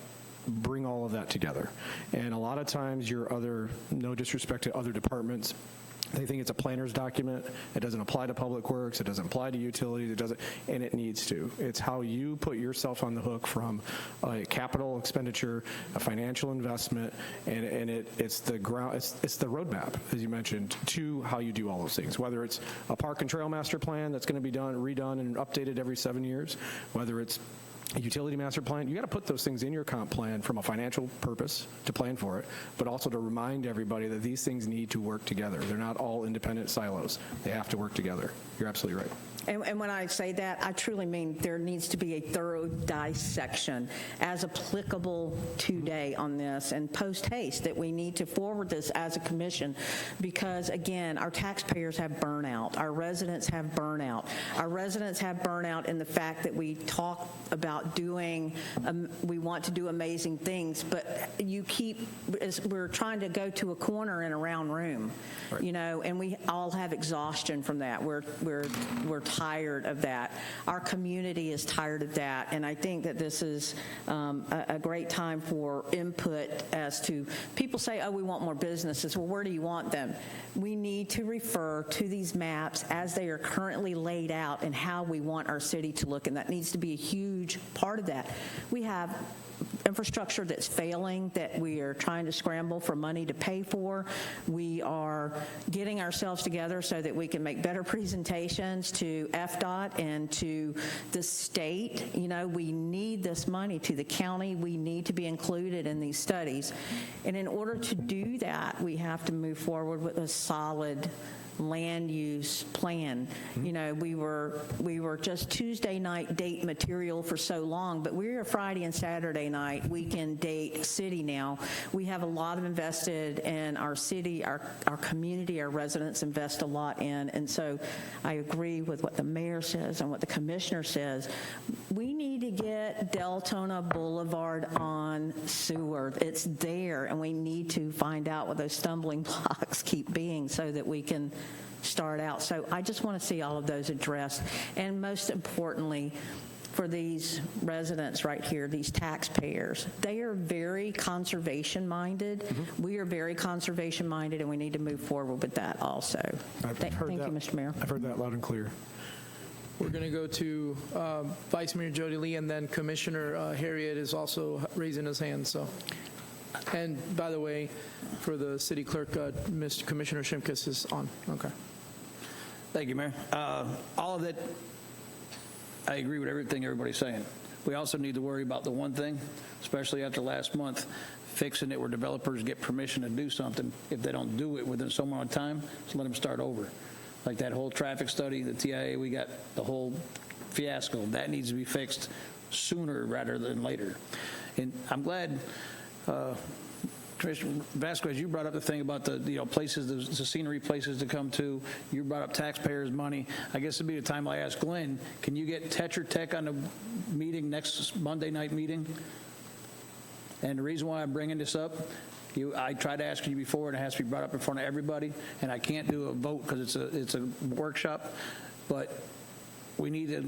bring all of that together. And a lot of times no disrespect to other departments, they think it's a planner's document. It doesn't apply to public works. It doesn't apply to utilities. And it needs to. It's how you put yourself on the hook from a capital expenditure, a financial investment, and it's the ground. It's the roadmap, as you mentioned, to how you do all those things. Whether it's a park and trail master plan that's going to be redone and updated every 7 years, whether it's a utility master plan, you got to put those things in your comp plan from a financial purpose to plan for it, but also to remind everybody that these things need to work together. They're not all independent silos. They have to work together. You're absolutely right. And when I say that, I truly mean there needs to be a thorough thorough dissection as applicable today on this, and post haste that we need to forward this as a commission, because again, our taxpayers have burnout, our residents have burnout. Our residents have burnout in the fact that we talk about doing, we want to do amazing things, but we're trying to go to a corner in a round room, you know, and we all have exhaustion from that. We're tired of that. Our community is tired of that, and I think that this is a great time for input as to, people say, oh, we want more businesses. Well, where do you want them? We need to refer to these maps as they are currently laid out and how we want our city to look, and that needs to be a huge part of that. We have infrastructure that's failing that we are trying to scramble for money to pay for. We are getting ourselves together so that we can make better presentations to FDOT and to the state. You know, we need this money, to the county. We need to be included in these studies. And in order to do that, we have to move forward with a solid land use plan. You know, we were just Tuesday night date material for so long, but we're a Friday and Saturday night weekend date city now. We have a lot of invested in our city, our community, our residents invest a lot in, and so I agree with what the mayor says and what the commissioner says. We need to get Deltona Boulevard on sewer. It's there, and we need to find out what those stumbling blocks keep being so that we can start out. So I just want to see all of those addressed. And most importantly, for these residents right here, these taxpayers, they are very conservation-minded. We are very conservation-minded, and we need to move forward with that also. Thank you, Mr. Mayor. I've heard that loud and clear. We're going to go to Vice Mayor Jody Lee, and then Commissioner Harriet is also raising his hand. So, and by the way, for the city clerk, Mr. Commissioner Shimkus is on. Okay. Thank you, Mayor. All of that, I agree with everything everybody's saying. We also need to worry about the one thing, especially after last month, fixing it where developers get permission to do something. If they don't do it within some amount of time, just let them start over. Like that whole traffic study, the TIA, we got the whole fiasco. That needs to be fixed sooner rather than later. And I'm glad, Commissioner Vasquez, you brought up the thing about the places, the scenery places to come to. You brought up taxpayers' money. I guess it'd be the time I ask Glenn, can you get Tetra Tech on the meeting, next Monday night meeting? And the reason why I'm bringing this up, I tried to ask you before, and it has to be brought up in front of everybody, and I can't do a vote because it's a workshop, but we need to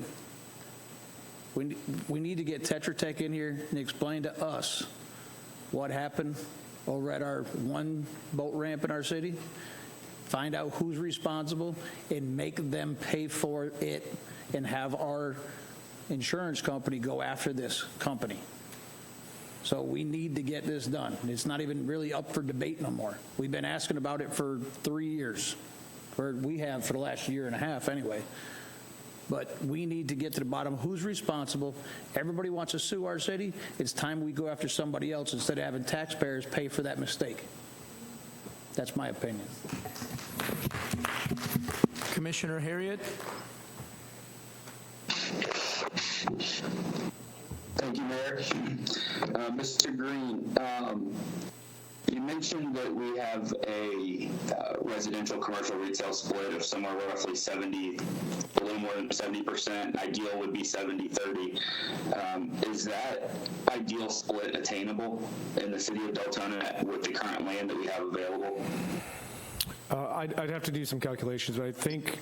get Tetra Tech in here and explain to us what happened over at our one boat ramp in our city, find out who's responsible, and make them pay for it, and have our insurance company go after this company. So we need to get this done. It's not even really up for debate no more. We've been asking about it for 3 years, or we have for the last year and a half anyway. But we need to get to the bottom of who's responsible. Everybody wants to sue our city. It's time we go after somebody else instead of having taxpayers pay for that mistake. That's my opinion. Commissioner Harriet. Thank you, Mayor. Mr. Green, you mentioned that we have a residential commercial retail split of somewhere roughly 70, a little more than 70%. Ideal would be 70-30. Is that ideal split attainable in the city of Deltona with the current land that we have available? I'd have to do some calculations, but I think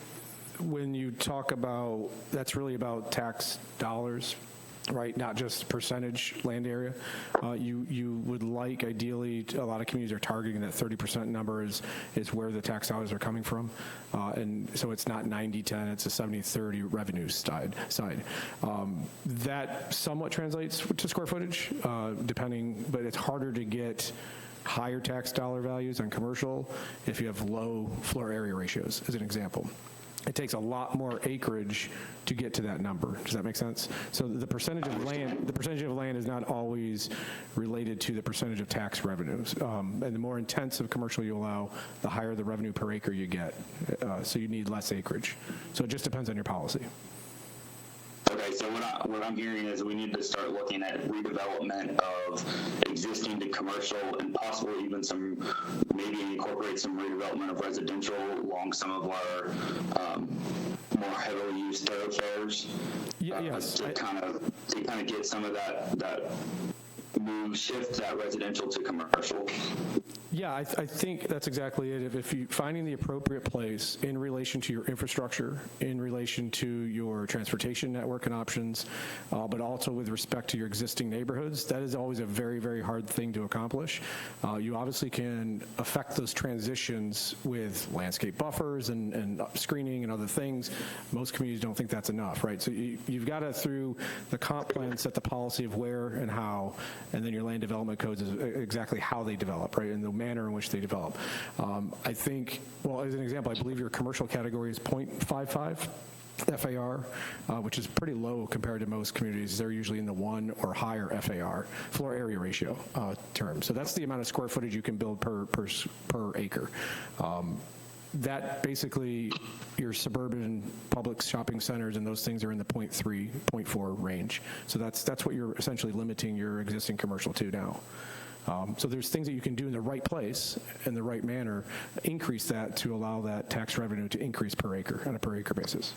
when you talk about, that's really about tax dollars, right? Not just percentage land area. You would like, ideally, a lot of communities are targeting that 30% number is where the tax dollars are coming from. And so it's not 90-10, it's a 70-30 revenue side. That somewhat translates to square footage, depending, but it's harder to get higher tax dollar values on commercial if you have low floor area ratios, as an example. It takes a lot more acreage to get to that number. Does that make sense? So the percentage of land is not always related to the percentage of tax revenues. And the more intensive commercial you allow, the higher the revenue per acre you get. So you need less acreage. So it just depends on your policy. Okay, So what I'm hearing is we need to start looking at redevelopment of existing to commercial and possibly even maybe incorporate some redevelopment of residential along some of our more heavily used thoroughfares. Yes. To kind of get some of that shift that residential to commercial. Yeah, I think that's exactly it. If you finding the appropriate place in relation to your infrastructure, in relation to your transportation network and options, but also with respect to your existing neighborhoods, that is always a very, very hard thing to accomplish. You obviously can affect those transitions with landscape buffers and screening and other things. Most communities don't think that's enough, right? So you've got to, through the comp plan, set the policy of where and how, and then your land development codes is exactly how they develop, right? And the manner in which they develop. I think, well, as an example, I believe your commercial category is 0.55 FAR, which is pretty low compared to most communities. They're usually in the 1 or higher FAR, floor area ratio term. So that's the amount of square footage you can build per acre. That basically, your suburban public shopping centers and those things are in the 0.3, 0.4 range. So that's what you're essentially limiting your existing commercial to now. So there's things that you can do in the right place, in the right manner, increase that to allow that tax revenue to increase per acre on a per acre basis.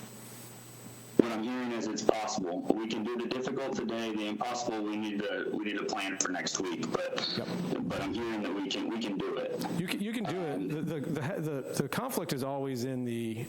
What I'm hearing is it's possible. We can do the difficult today. The impossible, we need to plan for next week. But I'm hearing that we can do it. You can do it. The conflict is always in the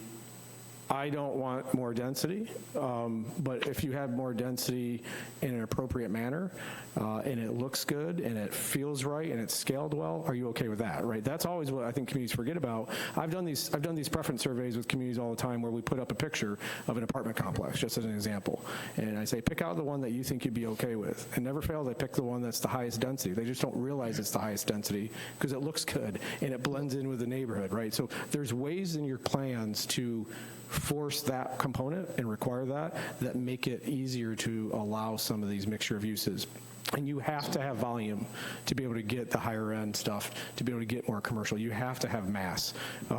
I don't want more density, but if you have more density in an appropriate manner, and it looks good, and it feels right, and it's scaled well, are you okay with that, right? That's always what I think communities forget about. I've done these preference surveys with communities all the time where we put up a picture of an apartment complex, just as an example, and I say, pick out the one that you think you'd be okay with, and never fail to pick the one that's the highest density. They just don't realize it's the highest density because it looks good, and it blends in with the neighborhood, right? So there's ways in your plans to force that component and require that make it easier to allow some of these mixture of uses. And you have to have volume to be able to get the higher end stuff, to be able to get more commercial. You have to have mass,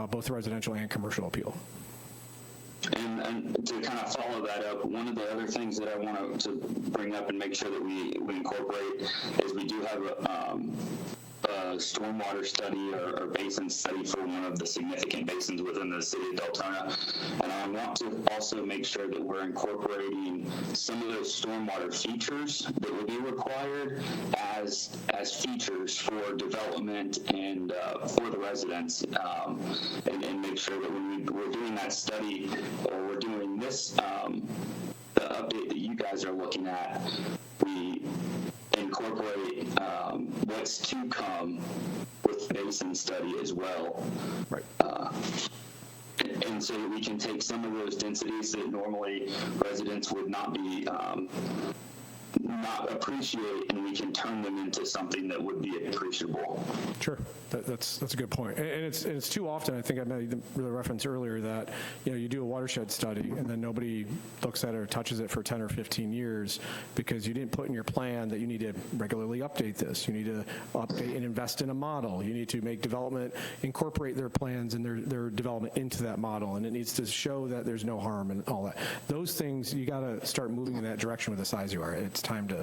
both residential and commercial appeal. And to kind of follow that up, one of the other things that I want to bring up and make sure that we incorporate is we do have a stormwater study or basin study for one of the significant basins within the city of Deltona. And I want to also make sure that we're incorporating some of those stormwater features that would be required as features for development and for the residents, and make sure that when we're doing that study or we're doing this, the update that you guys are looking at, we incorporate what's to come with the basin study as well. Right. And so that we can take some of those densities that normally residents would not be not appreciate, and we can turn them into something that would be appreciable. Sure, that's a good point. And it's too often, I think I made the reference earlier, that you do a watershed study and then nobody looks at it or touches it for 10 or 15 years because you didn't put in your plan that you need to regularly update this. You need to update and invest in a model. You need to make development, incorporate their plans and their development into that model, and it needs to show that there's no harm and all that. Those things, you got to start moving in that direction with the size you are. It's time to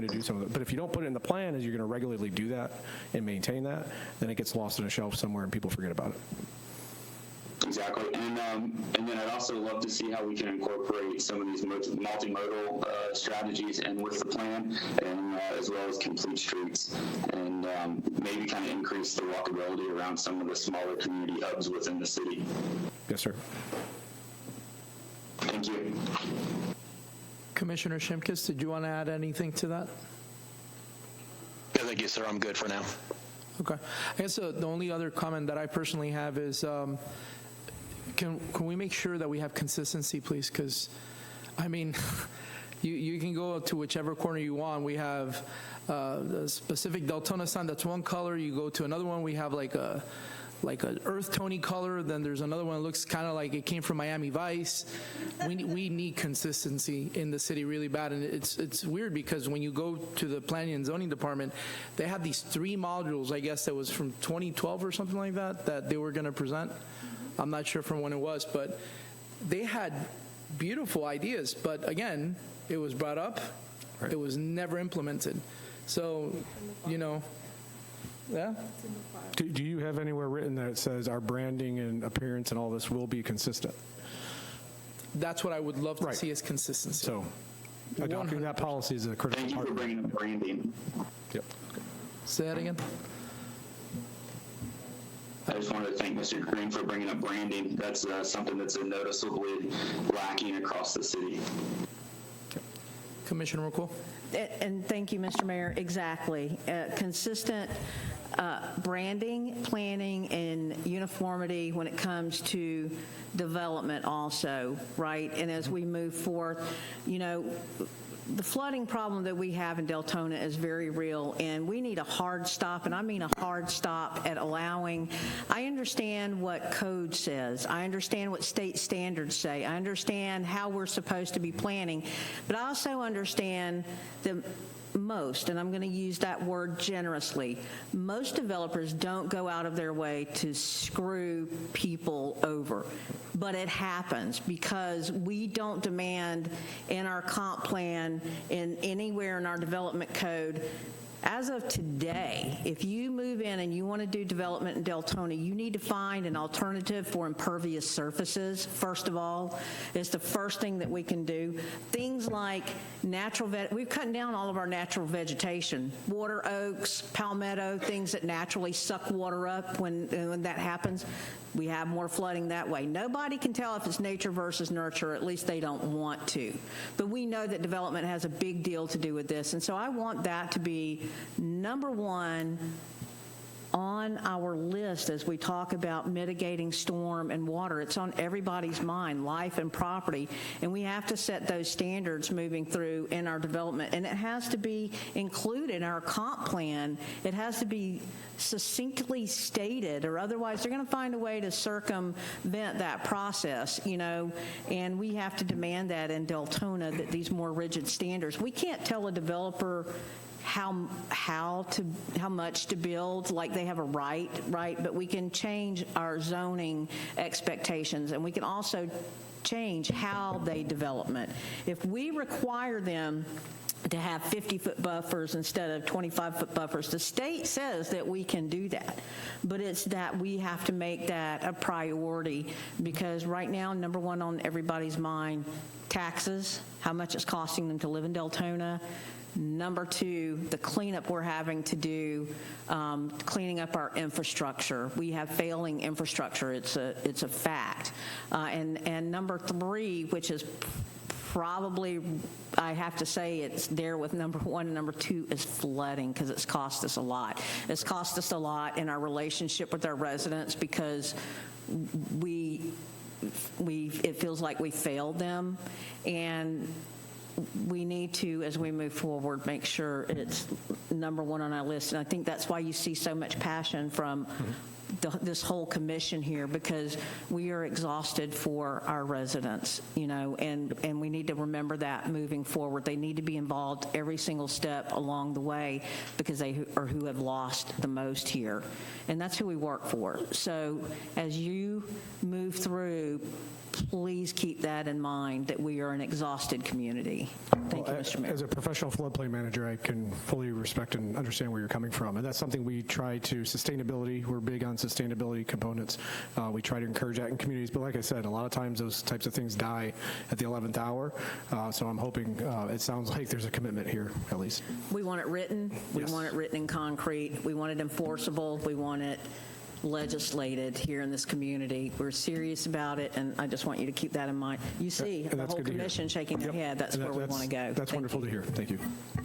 do some of it. But if you don't put it in the plan as you're going to regularly do that and maintain that, then it gets lost on a shelf somewhere and people forget about it. Exactly. And then I'd also love to see how we can incorporate some of these multimodal strategies and with the plan, and as well as complete streets, and maybe kind of increase the walkability around some of the smaller community hubs within the city. Yes, sir. Thank you. Commissioner Shimkus, did you want to add anything to that? Yeah, thank you, sir. I'm good for now. Okay. I guess the only other comment that I personally have is, can we make sure that we have consistency, please? Because, I mean, you can go to whichever corner you want. We have the specific Deltona sign that's one color. You go to another one, we have like an earth tony color. Then there's another one that looks kind of like it came from Miami Vice. We need consistency in the city really bad, and it's weird because when you go to the planning and zoning department, they have these 3 modules, I guess that was from 2012 or something like that they were going to present. I'm not sure from when it was, but they had beautiful ideas. But again, It was brought up. Right. It was never implemented. So, yeah. Do you have anywhere written that it says our branding and appearance and all this will be consistent? That's what I would love to Right. see as consistency. So adopting that policy is a critical Thank you part. for bringing up branding. Yep. Say that again. I just wanted to thank Mr. Green for bringing up branding. That's something that's noticeably lacking across the city. Commissioner McCool? And thank you, Mr. Mayor. Exactly. Consistent branding, planning, and uniformity when it comes to development also, right? And as we move forth, the flooding problem that we have in Deltona is very real, and we need a hard stop, and I mean a hard stop at allowing. I understand what code says. I understand what state standards say. I understand how we're supposed to be planning, but I also understand the most, and I'm going to use that word generously, most developers don't go out of their way to screw people over. But it happens because we don't demand in our comp plan, in anywhere in our development code. As of today, if you move in and you want to do development in Deltona, you need to find an alternative for impervious surfaces, first of all. It's the first thing that we can do. Things like we've cut down all of our natural vegetation, water oaks, palmetto, things that naturally suck water up when that happens. We have more flooding that way. Nobody can tell if it's nature versus nurture, or at least they don't want to. But we know that development has a big deal to do with this. And so I want that to be number one on our list as we talk about mitigating storm and water. It's on everybody's mind, life and property. And we have to set those standards moving through in our development. And it has to be included in our comp plan. It has to be succinctly stated, or otherwise they're going to find a way to circumvent that process, and we have to demand that in Deltona, that these more rigid standards. We can't tell a developer how much to build, like they have a right, but we can change our zoning expectations, and we can also change how they development. If we require them to have 50-foot buffers instead of 25-foot buffers, the state says that we can do that, but it's that we have to make that a priority, because right now, number one on everybody's mind, taxes, how much it's costing them to live in Deltona. Number two, the cleanup we're having to do, cleaning up our infrastructure. We have failing infrastructure. It's a fact. And number three, which is probably, I have to say, it's there with number one and number two, is flooding, because it's cost us a lot. It's cost us a lot in our relationship with our residents, because it feels like we failed them, and we need to, as we move forward, make sure it's number one on our list. And I think that's why you see so much passion from this whole commission here, because we are exhausted for our residents, and we need to remember that moving forward. They need to be involved every single step along the way, because they are who have lost the most here. And that's who we work for. So as you move through, please keep that in mind, that we are an exhausted community. Thank you, Mr. Mayor. As a professional floodplain manager, I can fully respect and understand where you're coming from, and that's something we try to, sustainability, we're big on sustainability components. We try to encourage that in communities, but like I said, a lot of times those types of things die at the 11th hour, so I'm hoping, it sounds like there's a commitment here, at least. We want it written. We want it written in concrete. We want it enforceable. We want it legislated here in this community. We're serious about it, and I just want you to keep that in mind. You see the whole commission shaking their head. That's where we want to go. That's wonderful to hear. Thank you.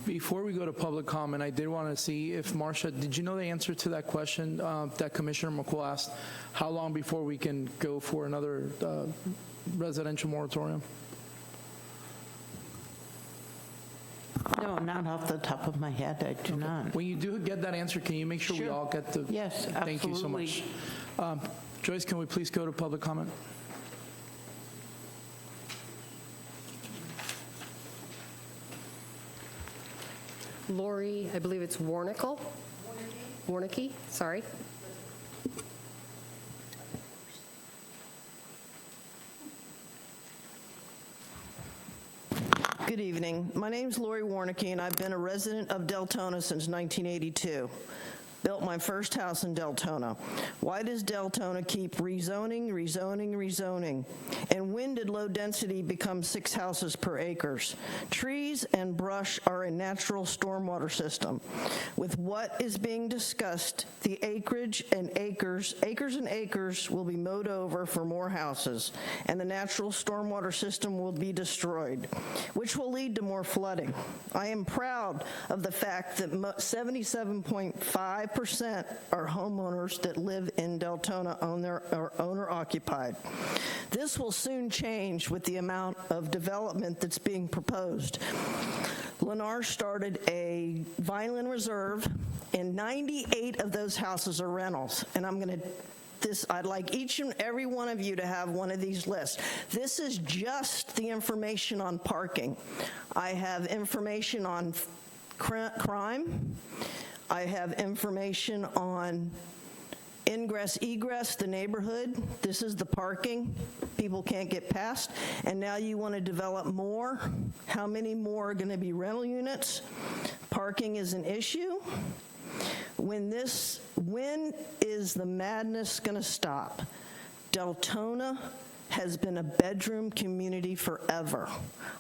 Before we go to public comment, I did want to see if, Marcia, did you know the answer to that question that Commissioner McCool asked? How long before we can go for another residential moratorium? No, not off the top of my head, I do not. When you do get that answer, can you make sure we Sure. all get the... Yes, Thank you so much. Joyce, can we please go to public comment? Lori, I believe it's Warnicke, sorry. Good evening. My name's Lori Warnicki, and I've been a resident of Deltona since 1982. Built my first house in Deltona. Why does Deltona keep rezoning? And when did low density become 6 houses per acres? Trees and brush are a natural stormwater system. With what is being discussed, the acres and acres will be mowed over for more houses, and the natural stormwater system will be destroyed, which will lead to more flooding. I am proud of the fact that 77.5% are homeowners that live in Deltona are owner-occupied. This will soon change with the amount of development that's being proposed. Lennar started a Vineland Reserve, and 98 of those houses are rentals. And I'd like each and every one of you to have one of these lists. This is just the information on parking. I have information on crime. I have information on ingress, egress, the neighborhood. This is the parking. People can't get past. And now you want to develop more. How many more are going to be rental units? Parking is an issue. When is the madness going to stop? Deltona has been a bedroom community forever.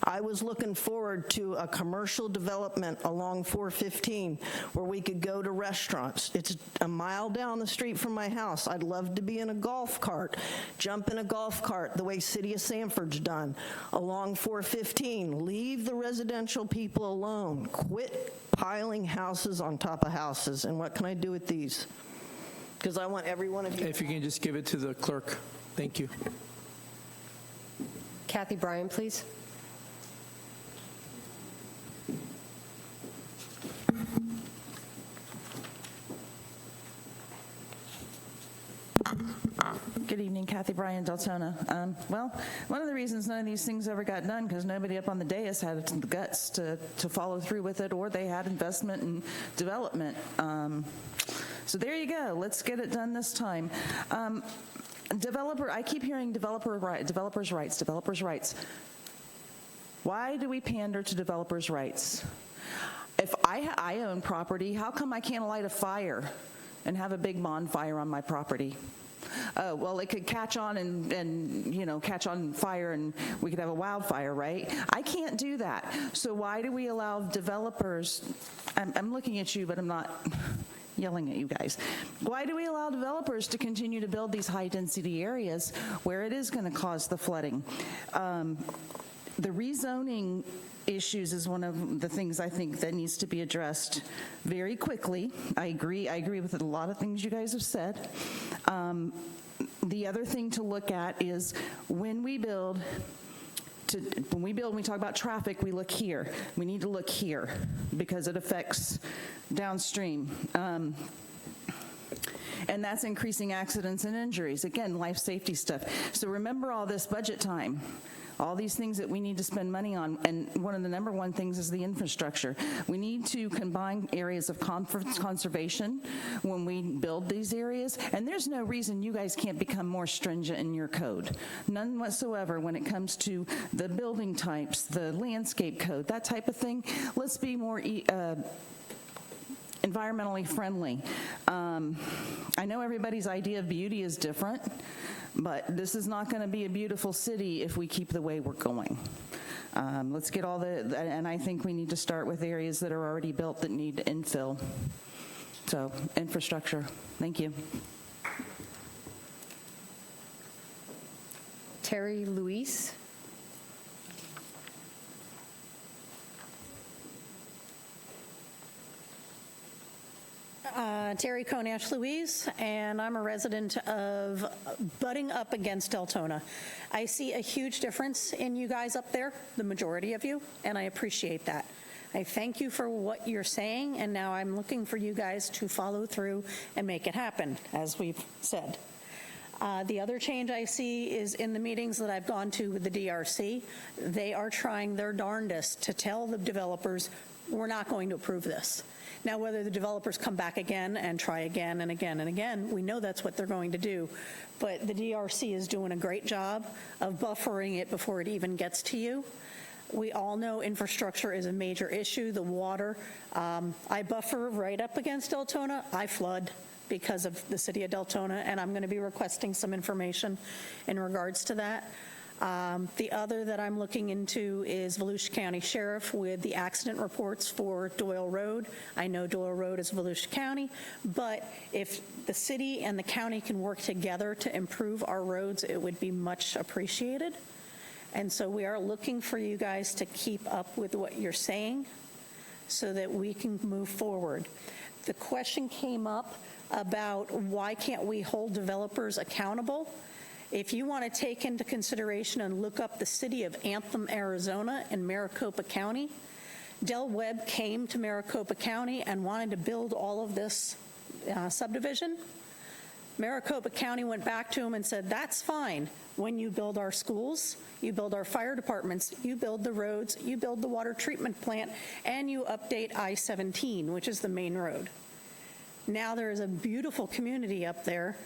I was looking forward to a commercial development along 415 where we could go to restaurants. It's a mile down the street from my house. I'd love to be in a golf cart, jump in a golf cart the way City of Sanford's done. Along 415, leave the residential people alone. Quit piling houses on top of houses. And what can I do with these? Because I want every one of you. If you can just give it to the clerk. Thank you. Kathy Bryan, please. Good evening, Kathy Bryan, Deltona. Well, one of the reasons none of these things ever got done because nobody up on the dais had the guts to follow through with it, or they had investment and development. So there you go. Let's get it done this time. I keep hearing developers' rights. Why do we pander to developers' rights? If I own property, how come I can't light a fire and have a big bonfire on my property? Oh, well, it could catch on and catch on fire and we could have a wildfire, right? I can't do that. So why do we allow developers, I'm looking at you, but I'm not yelling at you guys. Why do we allow developers to continue to build these high-density areas where it is going to cause the flooding? The rezoning issues is one of the things I think that needs to be addressed very quickly. I agree with a lot of things you guys have said. The other thing to look at is when we talk about traffic, we look here. We need to look here because it affects downstream. And that's increasing accidents and injuries. Again, life safety stuff. So remember all this budget time. All these things that we need to spend money on, and one of the number one things is the infrastructure. We need to combine areas of conservation when we build these areas, and there's no reason you guys can't become more stringent in your code. None whatsoever when it comes to the building types, the landscape code, that type of thing. Let's be more environmentally friendly. I know everybody's idea of beauty is different, but this is not going to be a beautiful city if we keep the way we're going. Let's get and I think we need to start with areas that are already built that need infill. So, infrastructure. Thank you. Terry Luis. Terry Konash-Louise, and I'm a resident of butting up against Deltona. I see a huge difference in you guys up there, the majority of you, and I appreciate that. I thank you for what you're saying, and now I'm looking for you guys to follow through and make it happen, as we've said. The other change I see is in the meetings that I've gone to with the DRC. They are trying their darndest to tell the developers, we're not going to approve this. Now, whether the developers come back again and try again and again and again, we know that's what they're going to do. But the DRC is doing a great job of buffering it before it even gets to you. We all know infrastructure is a major issue, the water. I buffer right up against Deltona. I flood because of the city of Deltona, and I'm going to be requesting some information in regards to that. The other that I'm looking into is Volusia County Sheriff with the accident reports for Doyle Road. I know Doyle Road is Volusia County, but if the city and the county can work together to improve our roads, it would be much appreciated. And so we are looking for you guys to keep up with what you're saying so that we can move forward. The question came up about why can't we hold developers accountable? If you want to take into consideration and look up the city of Anthem, Arizona in Maricopa County, Del Webb came to Maricopa County and wanted to build all of this subdivision. Maricopa County went back to him and said, that's fine. When you build our schools, you build our fire departments, you build the roads, you build the water treatment plant, and you update I-17, which is the main road. Now there is a beautiful community up there,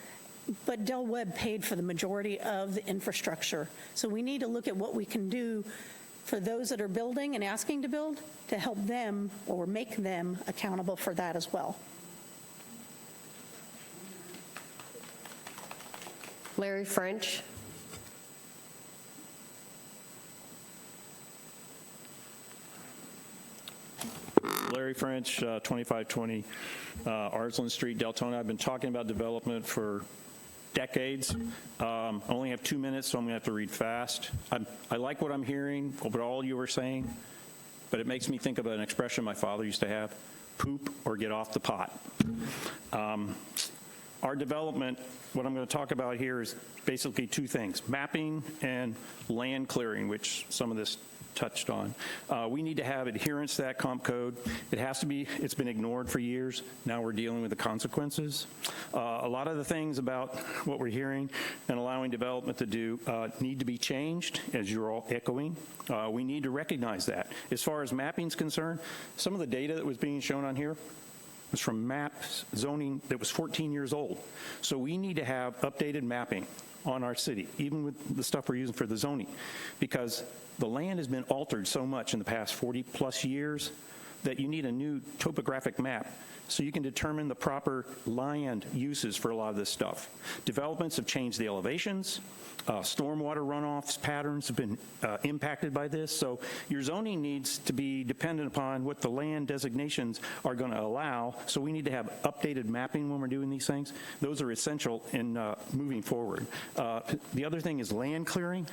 but Del Webb paid for the majority of the infrastructure. So we need to look at what we can do for those that are building and asking to build to help them or make them accountable for that as well. Larry French. Larry French, 2520 Arslan Street, Deltona. I've been talking about development for decades. I only have 2 minutes, so I'm going to have to read fast. I like what I'm hearing, what all you were saying, but it makes me think of an expression my father used to have, poop or get off the pot. Our development, what I'm going to talk about here is basically two things, mapping and land clearing, which some of this touched on. We need to have adherence to that comp code. It has to be, it's been ignored for years. Now we're dealing with the consequences. A lot of the things about what we're hearing and allowing development to do need to be changed, as you're all echoing. We need to recognize that. As far as mapping is concerned, some of the data that was being shown on here was from maps zoning that was 14 years old. So we need to have updated mapping on our city, even with the stuff we're using for the zoning, because the land has been altered so much in the past 40 plus years that you need a new topographic map so you can determine the proper land uses for a lot of this stuff. Developments have changed the elevations. Stormwater runoffs patterns have been impacted by this. So your zoning needs to be dependent upon what the land designations are going to allow. So we need to have updated mapping when we're doing these things. Those are essential in moving forward. The other thing is land clearing.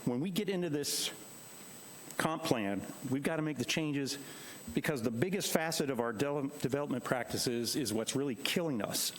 When we get into this comp plan, we've got to make the changes because the biggest facet of our development practices is what's really killing us.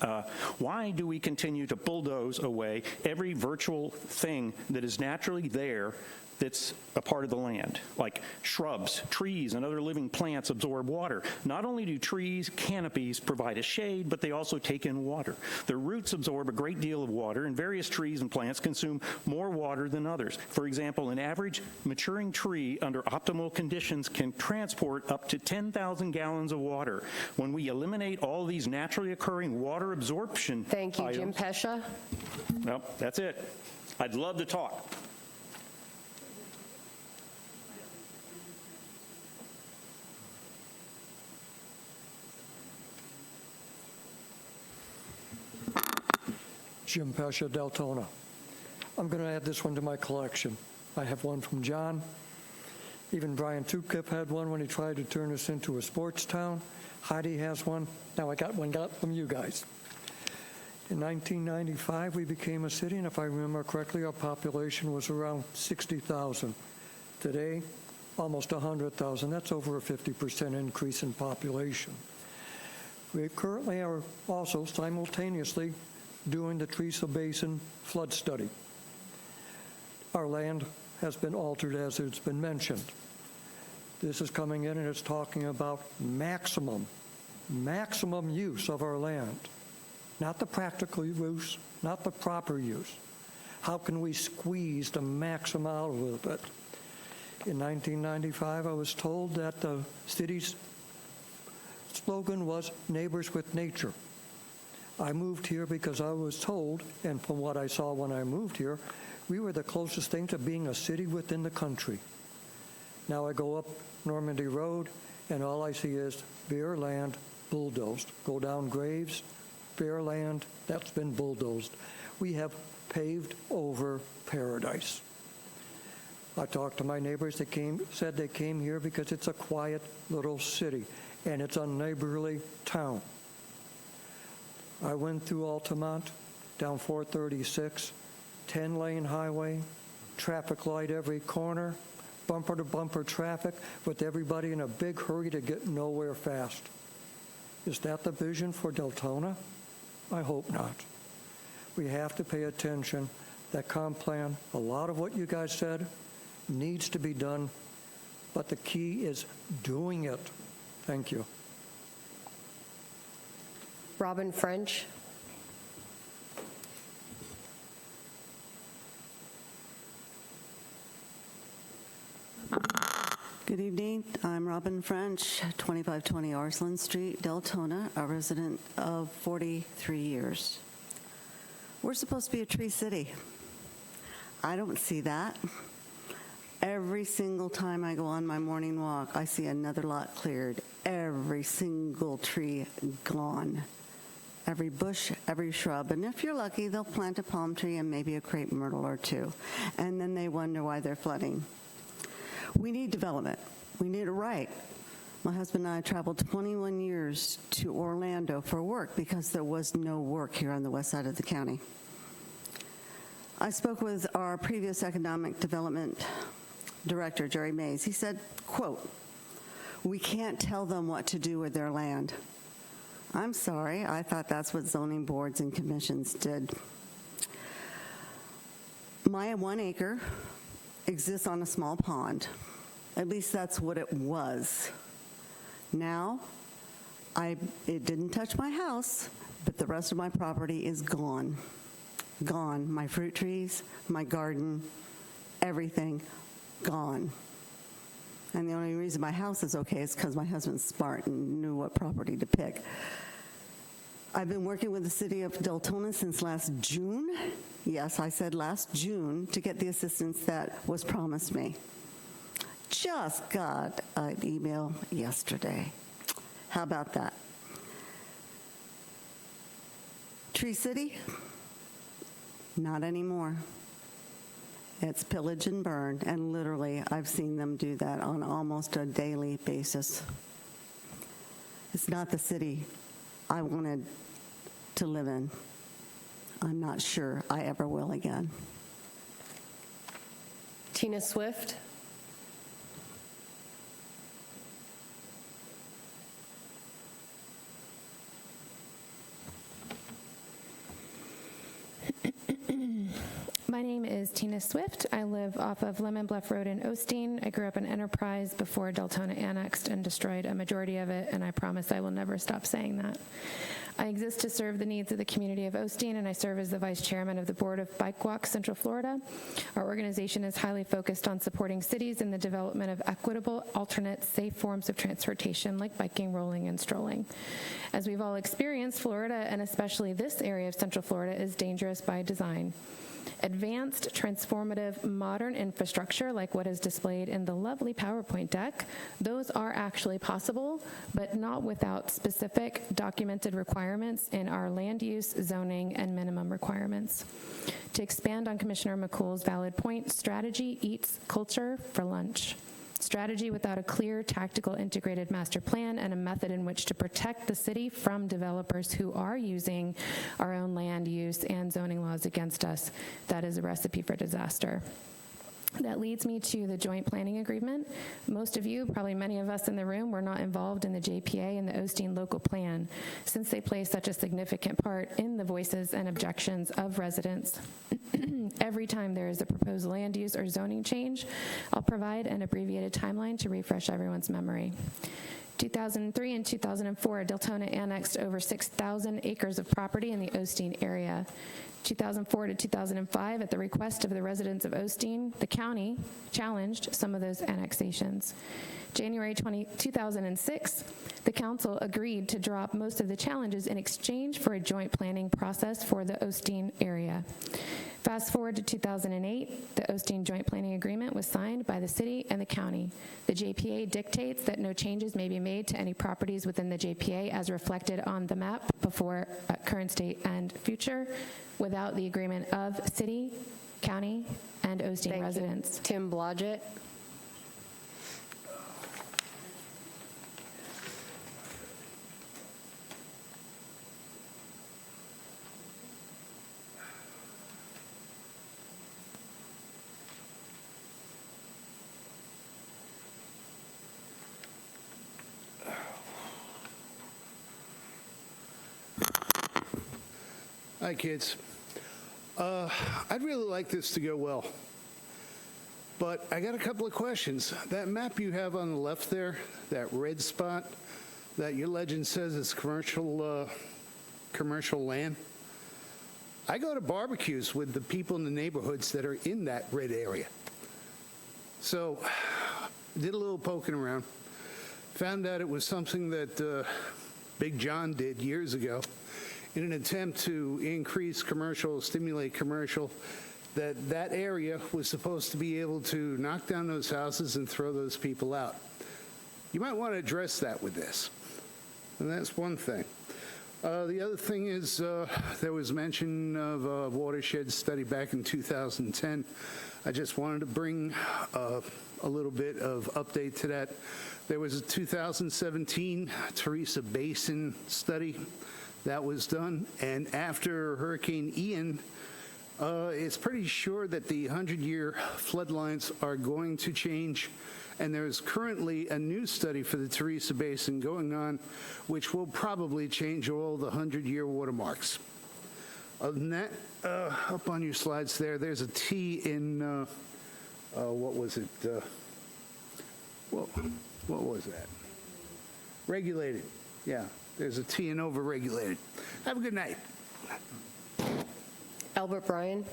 Why do we continue to bulldoze away every virtual thing that is naturally there that's a part of the land, like shrubs, trees, and other living plants absorb water? Not only do trees, canopies provide a shade, but they also take in water. Their roots absorb a great deal of water, and various trees and plants consume more water than others. For example, an average maturing tree under optimal conditions can transport up to 10,000 gallons of water. When we eliminate all these naturally occurring water absorption Thank you, items, Jim Pesha. well, that's it. I'd love to talk. Jim Pesha, Deltona. I'm going to add this one to my collection. I have one from John. Even Brian Tukip had one when he tried to turn us into a sports town. Heidi has one. Now I got one from you guys. In 1995, we became a city, and if I remember correctly, our population was around 60,000. Today, almost 100,000. That's over a 50% increase in population. We currently are also simultaneously doing the Teresa Basin flood study. Our land has been altered, as it's been mentioned. This is coming in and it's talking about maximum use of our land. Not the practical use, not the proper use. How can we squeeze the maximum out of it? In 1995, I was told that the city's slogan was neighbors with nature. I moved here because I was told, and from what I saw when I moved here, we were the closest thing to being a city within the country. Now I go up Normandy Road, and all I see is bare land bulldozed. Go down Graves, bare land that's been bulldozed. We have paved over paradise. I talked to my neighbors that said they came here because it's a quiet little city, and it's a neighborly town. I went through Altamont, down 436, 10-lane highway, traffic light every corner, bumper-to-bumper traffic with everybody in a big hurry to get nowhere fast. Is that the vision for Deltona? I hope not. We have to pay attention. That comp plan, a lot of what you guys said, needs to be done, but the key is doing it. Thank you. Robin French. Good evening. I'm Robin French, 2520 Arslan Street, Deltona, a resident of 43 years. We're supposed to be a tree city. I don't see that. Every single time I go on my morning walk, I see another lot cleared. Every single tree gone. Every bush, every shrub. And if you're lucky, they'll plant a palm tree and maybe a crepe myrtle or two. And then they wonder why they're flooding. We need development. We need it right. My husband and I traveled 21 years to Orlando for work because there was no work here on the west side of the county. I spoke with our previous economic development director, Jerry Mays. He said, quote, "We can't tell them what to do with their land." I'm sorry, I thought that's what zoning boards and commissions did. My 1 acre exists on a small pond. At least that's what it was. Now, it didn't touch my house, but the rest of my property is gone. Gone. My fruit trees, my garden, everything gone. And the only reason my house is okay is because my husband's smart and knew what property to pick. I've been working with the city of Deltona since last June. Yes, I said last June, to get the assistance that was promised me. Just got an email yesterday. How about that? Tree City? Not anymore. It's pillage and burn, and literally I've seen them do that on almost a daily basis. It's not the city I wanted to live in. I'm not sure I ever will again. Tina Swift. My name is Tina Swift. I live off of Lemon Bluff Road in Osteen. I grew up in Enterprise before Deltona annexed and destroyed a majority of it, and I promise I will never stop saying that. I exist to serve the needs of the community of Osteen, and I serve as the vice chairman of the board of Bike Walk Central Florida. Our organization is highly focused on supporting cities in the development of equitable, alternate, safe forms of transportation like biking, rolling, and strolling. As we've all experienced, Florida, and especially this area of Central Florida, is dangerous by design. Advanced, transformative, modern infrastructure like what is displayed in the lovely PowerPoint deck, those are actually possible, but not without specific documented requirements in our land use, zoning, and minimum requirements. To expand on Commissioner McCool's valid point, strategy eats culture for lunch. Strategy without a clear, tactical, integrated master plan and a method in which to protect the city from developers who are using our own land use and zoning laws against us, that is a recipe for disaster. That leads me to the joint planning agreement. Most of you, probably many of us in the room, were not involved in the JPA and the Osteen local plan, since they play such a significant part in the voices and objections of residents. Every time there is a proposed land use or zoning change, I'll provide an abbreviated timeline to refresh everyone's memory. 2003 and 2004, Deltona annexed over 6,000 acres of property in the Osteen area. 2004 to 2005, at the request of the residents of Osteen, the county challenged some of those annexations. January 2006, the council agreed to drop most of the challenges in exchange for a joint planning process for the Osteen area. Fast forward to 2008, the Osteen Joint Planning Agreement was signed by the city and the county. The JPA dictates that no changes may be made to any properties within the JPA as reflected on the map before current state and future without the agreement of city, county, and Osteen residents. Tim Blodgett. Hi, kids. I'd really like this to go well, but I got a couple of questions. That map you have on the left there, that red spot that your legend says is commercial land, I go to barbecues with the people in the neighborhoods that are in that red area. So did a little poking around, found out it was something that Big John did years ago in an attempt to increase commercial, stimulate commercial, that area was supposed to be able to knock down those houses and throw those people out. You might want to address that with this. And that's one thing. The other thing is there was mention of a watershed study back in 2010. I just wanted to bring a little bit of update to that. There was a 2017 Teresa Basin study that was done, and after Hurricane Ian, it's pretty sure that the 100-year flood lines are going to change, and there's currently a new study for the Teresa Basin going on, which will probably change all the 100-year watermarks. Other than that, up on your slides there's a T in, what was it? What was that? Regulated, yeah. There's a T in overregulated. Have a good night. Albert Bryan.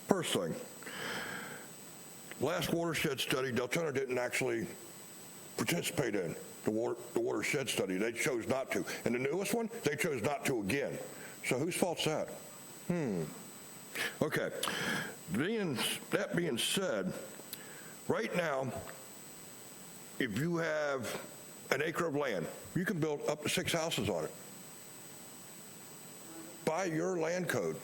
First thing, last watershed study, Deltona didn't actually participate in the watershed study. They chose not to. And the newest one, they chose not to again. So whose fault's that? Okay. That being said, right now, if you have an acre of land, you can build up to 6 houses on it. By your land code.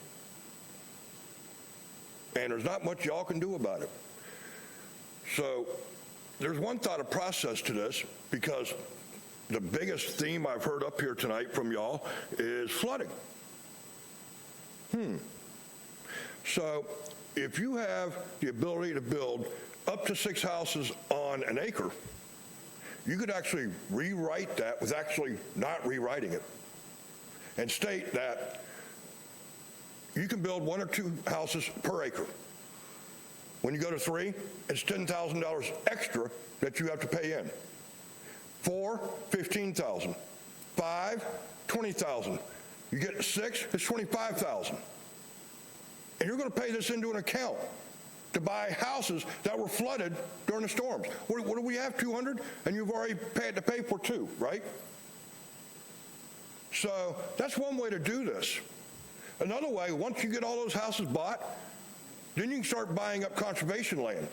And there's not much y'all can do about it. So there's one thought of process to this, because the biggest theme I've heard up here tonight from y'all is flooding. So if you have the ability to build up to 6 houses on an acre, you could actually rewrite that with actually not rewriting it and state that you can build 1 or 2 houses per acre. When you go to 3, it's $10,000 extra that you have to pay in. 4, $15,000. 5, $20,000. You get to 6, it's $25,000. And you're going to pay this into an account to buy houses that were flooded during the storms. What do we have, 200? And you've already had to pay for 2, right? So that's one way to do this. Another way, once you get all those houses bought, then you can start buying up conservation land.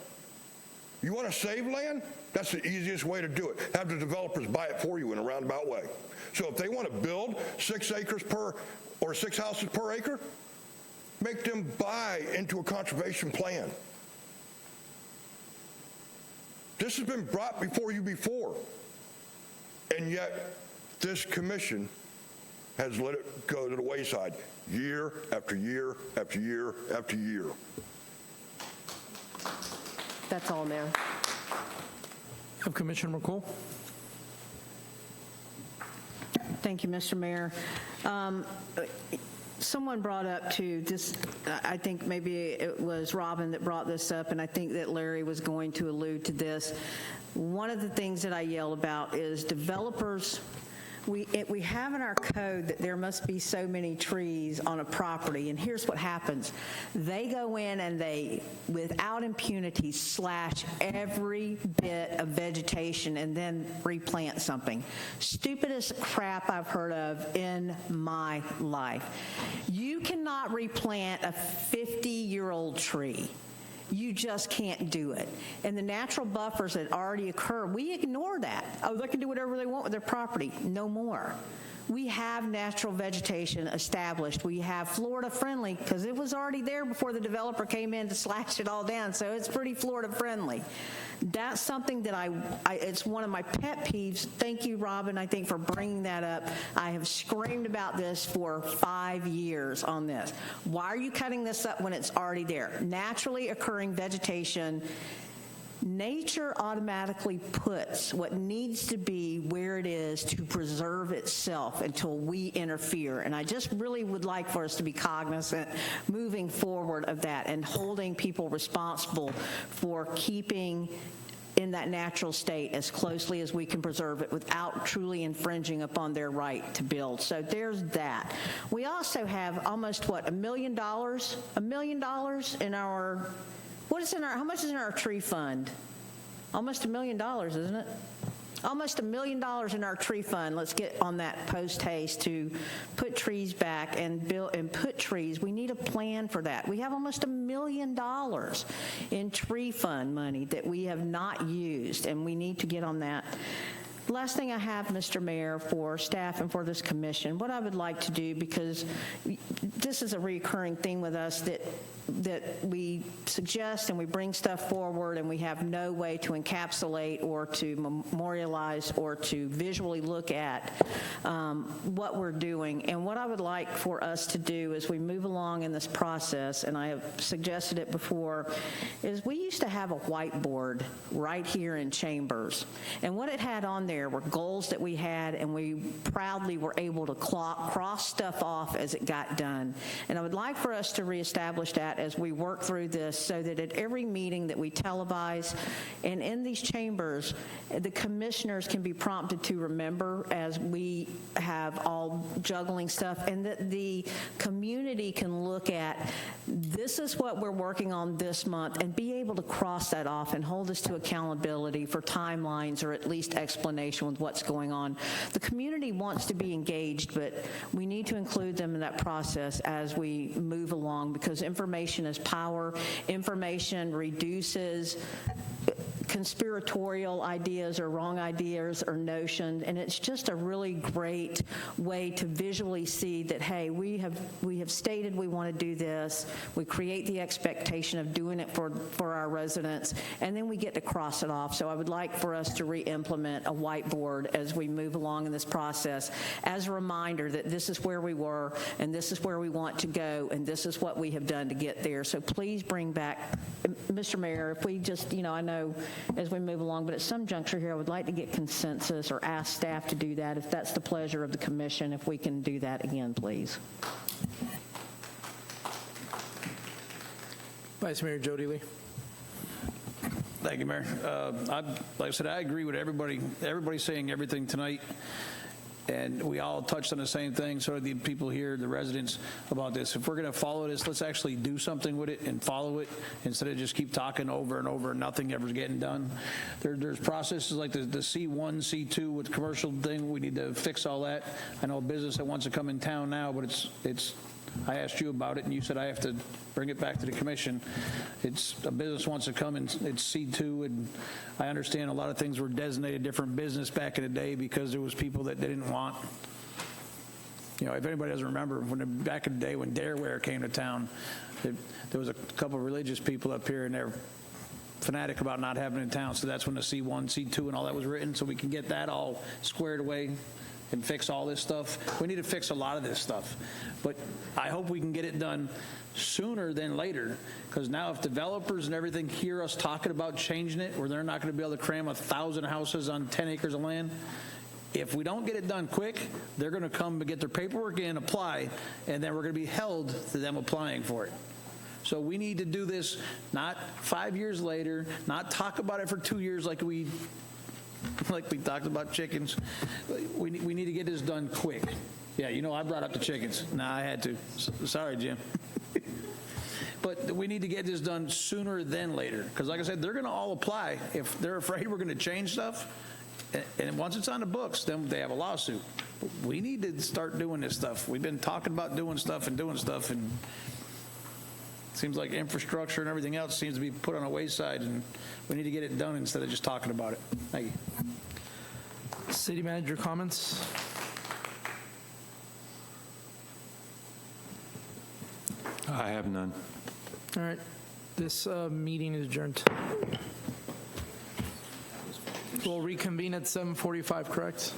You want to save land? That's the easiest way to do it. Have the developers buy it for you in a roundabout way. So if they want to build 6 acres per, or 6 houses per acre, make them buy into a conservation plan. This has been brought before you before, and yet this commission has let it go to the wayside year after year after year after year. That's all, Mayor. Of Commissioner McCool. Thank you, Mr. Mayor. Someone brought up to this, I think maybe it was Robin that brought this up, and I think that Larry was going to allude to this. One of the things that I yell about is developers we have in our code that there must be so many trees on a property, and here's what happens. They go in and they, without impunity, slash every bit of vegetation and then replant something. Stupidest crap I've heard of in my life. You cannot replant a 50-year-old tree. You just can't do it. And the natural buffers that already occur, we ignore that. Oh, they can do whatever they want with their property. No more. We have natural vegetation established. We have Florida friendly because it was already there before the developer came in to slash it all down. So it's pretty Florida friendly. That's something that it's one of my pet peeves. Thank you, Robin, I think, for bringing that up. I have screamed about this for 5 years on this. Why are you cutting this up when it's already there? Naturally occurring vegetation, nature automatically puts what needs to be where it is to preserve itself until we interfere. And I just really would like for us to be cognizant moving forward of that and holding people responsible for keeping in that natural state as closely as we can preserve it without truly infringing upon their right to build. So there's that. We also have almost, what, $1 million? $1 million in our, how much is in our tree fund? Almost $1 million, isn't it? Almost $1 million in our tree fund. Let's get on that post haste to put trees back and build and put trees. We need a plan for that. We have almost $1 million in tree fund money that we have not used, and we need to get on that. Last thing I have, Mr. Mayor, for staff and for this commission, what I would like to do, because this is a recurring theme with us, that we suggest and we bring stuff forward and we have no way to encapsulate or to memorialize or to visually look at what we're doing. And what I would like for us to do as we move along in this process, and I have suggested it before, is we used to have a whiteboard right here in Chambers. And what it had on there were goals that we had, and we proudly were able to cross stuff off as it got done. And I would like for us to reestablish that as we work through this, so that at every meeting that we televise and in these chambers, the commissioners can be prompted to remember as we have all juggling stuff, and that the community can look at, this is what we're working on this month, and be able to cross that off and hold us to accountability for timelines or at least explanation with what's going on. The community wants to be engaged, but we need to include them in that process as we move along, because information is power. Information reduces conspiratorial ideas or wrong ideas or notions, and it's just a really great way to visually see that, hey, we have stated we want to do this, we create the expectation of doing it for our residents, and then we get to cross it off. So I would like for us to re-implement a whiteboard as we move along in this process as a reminder that this is where we were and this is where we want to go and this is what we have done to get there. So please bring back, Mr. Mayor, if we just, I know as we move along, but at some juncture here, I would like to get consensus or ask staff to do that, if that's the pleasure of the commission, if we can do that again, please. Vice Mayor Jody Lee. Thank you, Mayor. Like I said, I agree with everybody. Everybody's saying everything tonight. And we all touched on the same thing, so the people here, the residents, about this. If we're going to follow this, let's actually do something with it and follow it instead of just keep talking over and over and nothing ever's getting done. There's processes like the C1, C2 with commercial thing. We need to fix all that. I know a business that wants to come in town now, but it's I asked you about it, and you said I have to bring it back to the commission. It's a business wants to come, and it's C2, and I understand a lot of things were designated different business back in the day because there was people that they didn't want. If anybody doesn't remember, back in the day when Dareware came to town, there was a couple of religious people up here, and they're fanatic about not having it in town, so that's when the C1, C2, and all that was written, so we can get that all squared away and fix all this stuff. We need to fix a lot of this stuff. But I hope we can get it done sooner than later, because now if developers and everything hear us talking about changing it, where they're not going to be able to cram 1,000 houses on 10 acres of land, if we don't get it done quick, they're going to come and get their paperwork in, apply, and then we're going to be held to them applying for it. So we need to do this not 5 years later, not talk about it for 2 years like we like we talked about chickens. We need to get this done quick. Yeah, I brought up the chickens. Nah, I had to. Sorry, Jim. But we need to get this done sooner than later. Because like I said, they're going to all apply. If they're afraid we're going to change stuff, and once it's on the books, then they have a lawsuit. But we need to start doing this stuff. We've been talking about doing stuff, and it seems like infrastructure and everything else seems to be put on a wayside, and we need to get it done instead of just talking about it. Thank you. City manager comments? I have none. All right. This meeting is adjourned. We'll reconvene at 7:45, correct?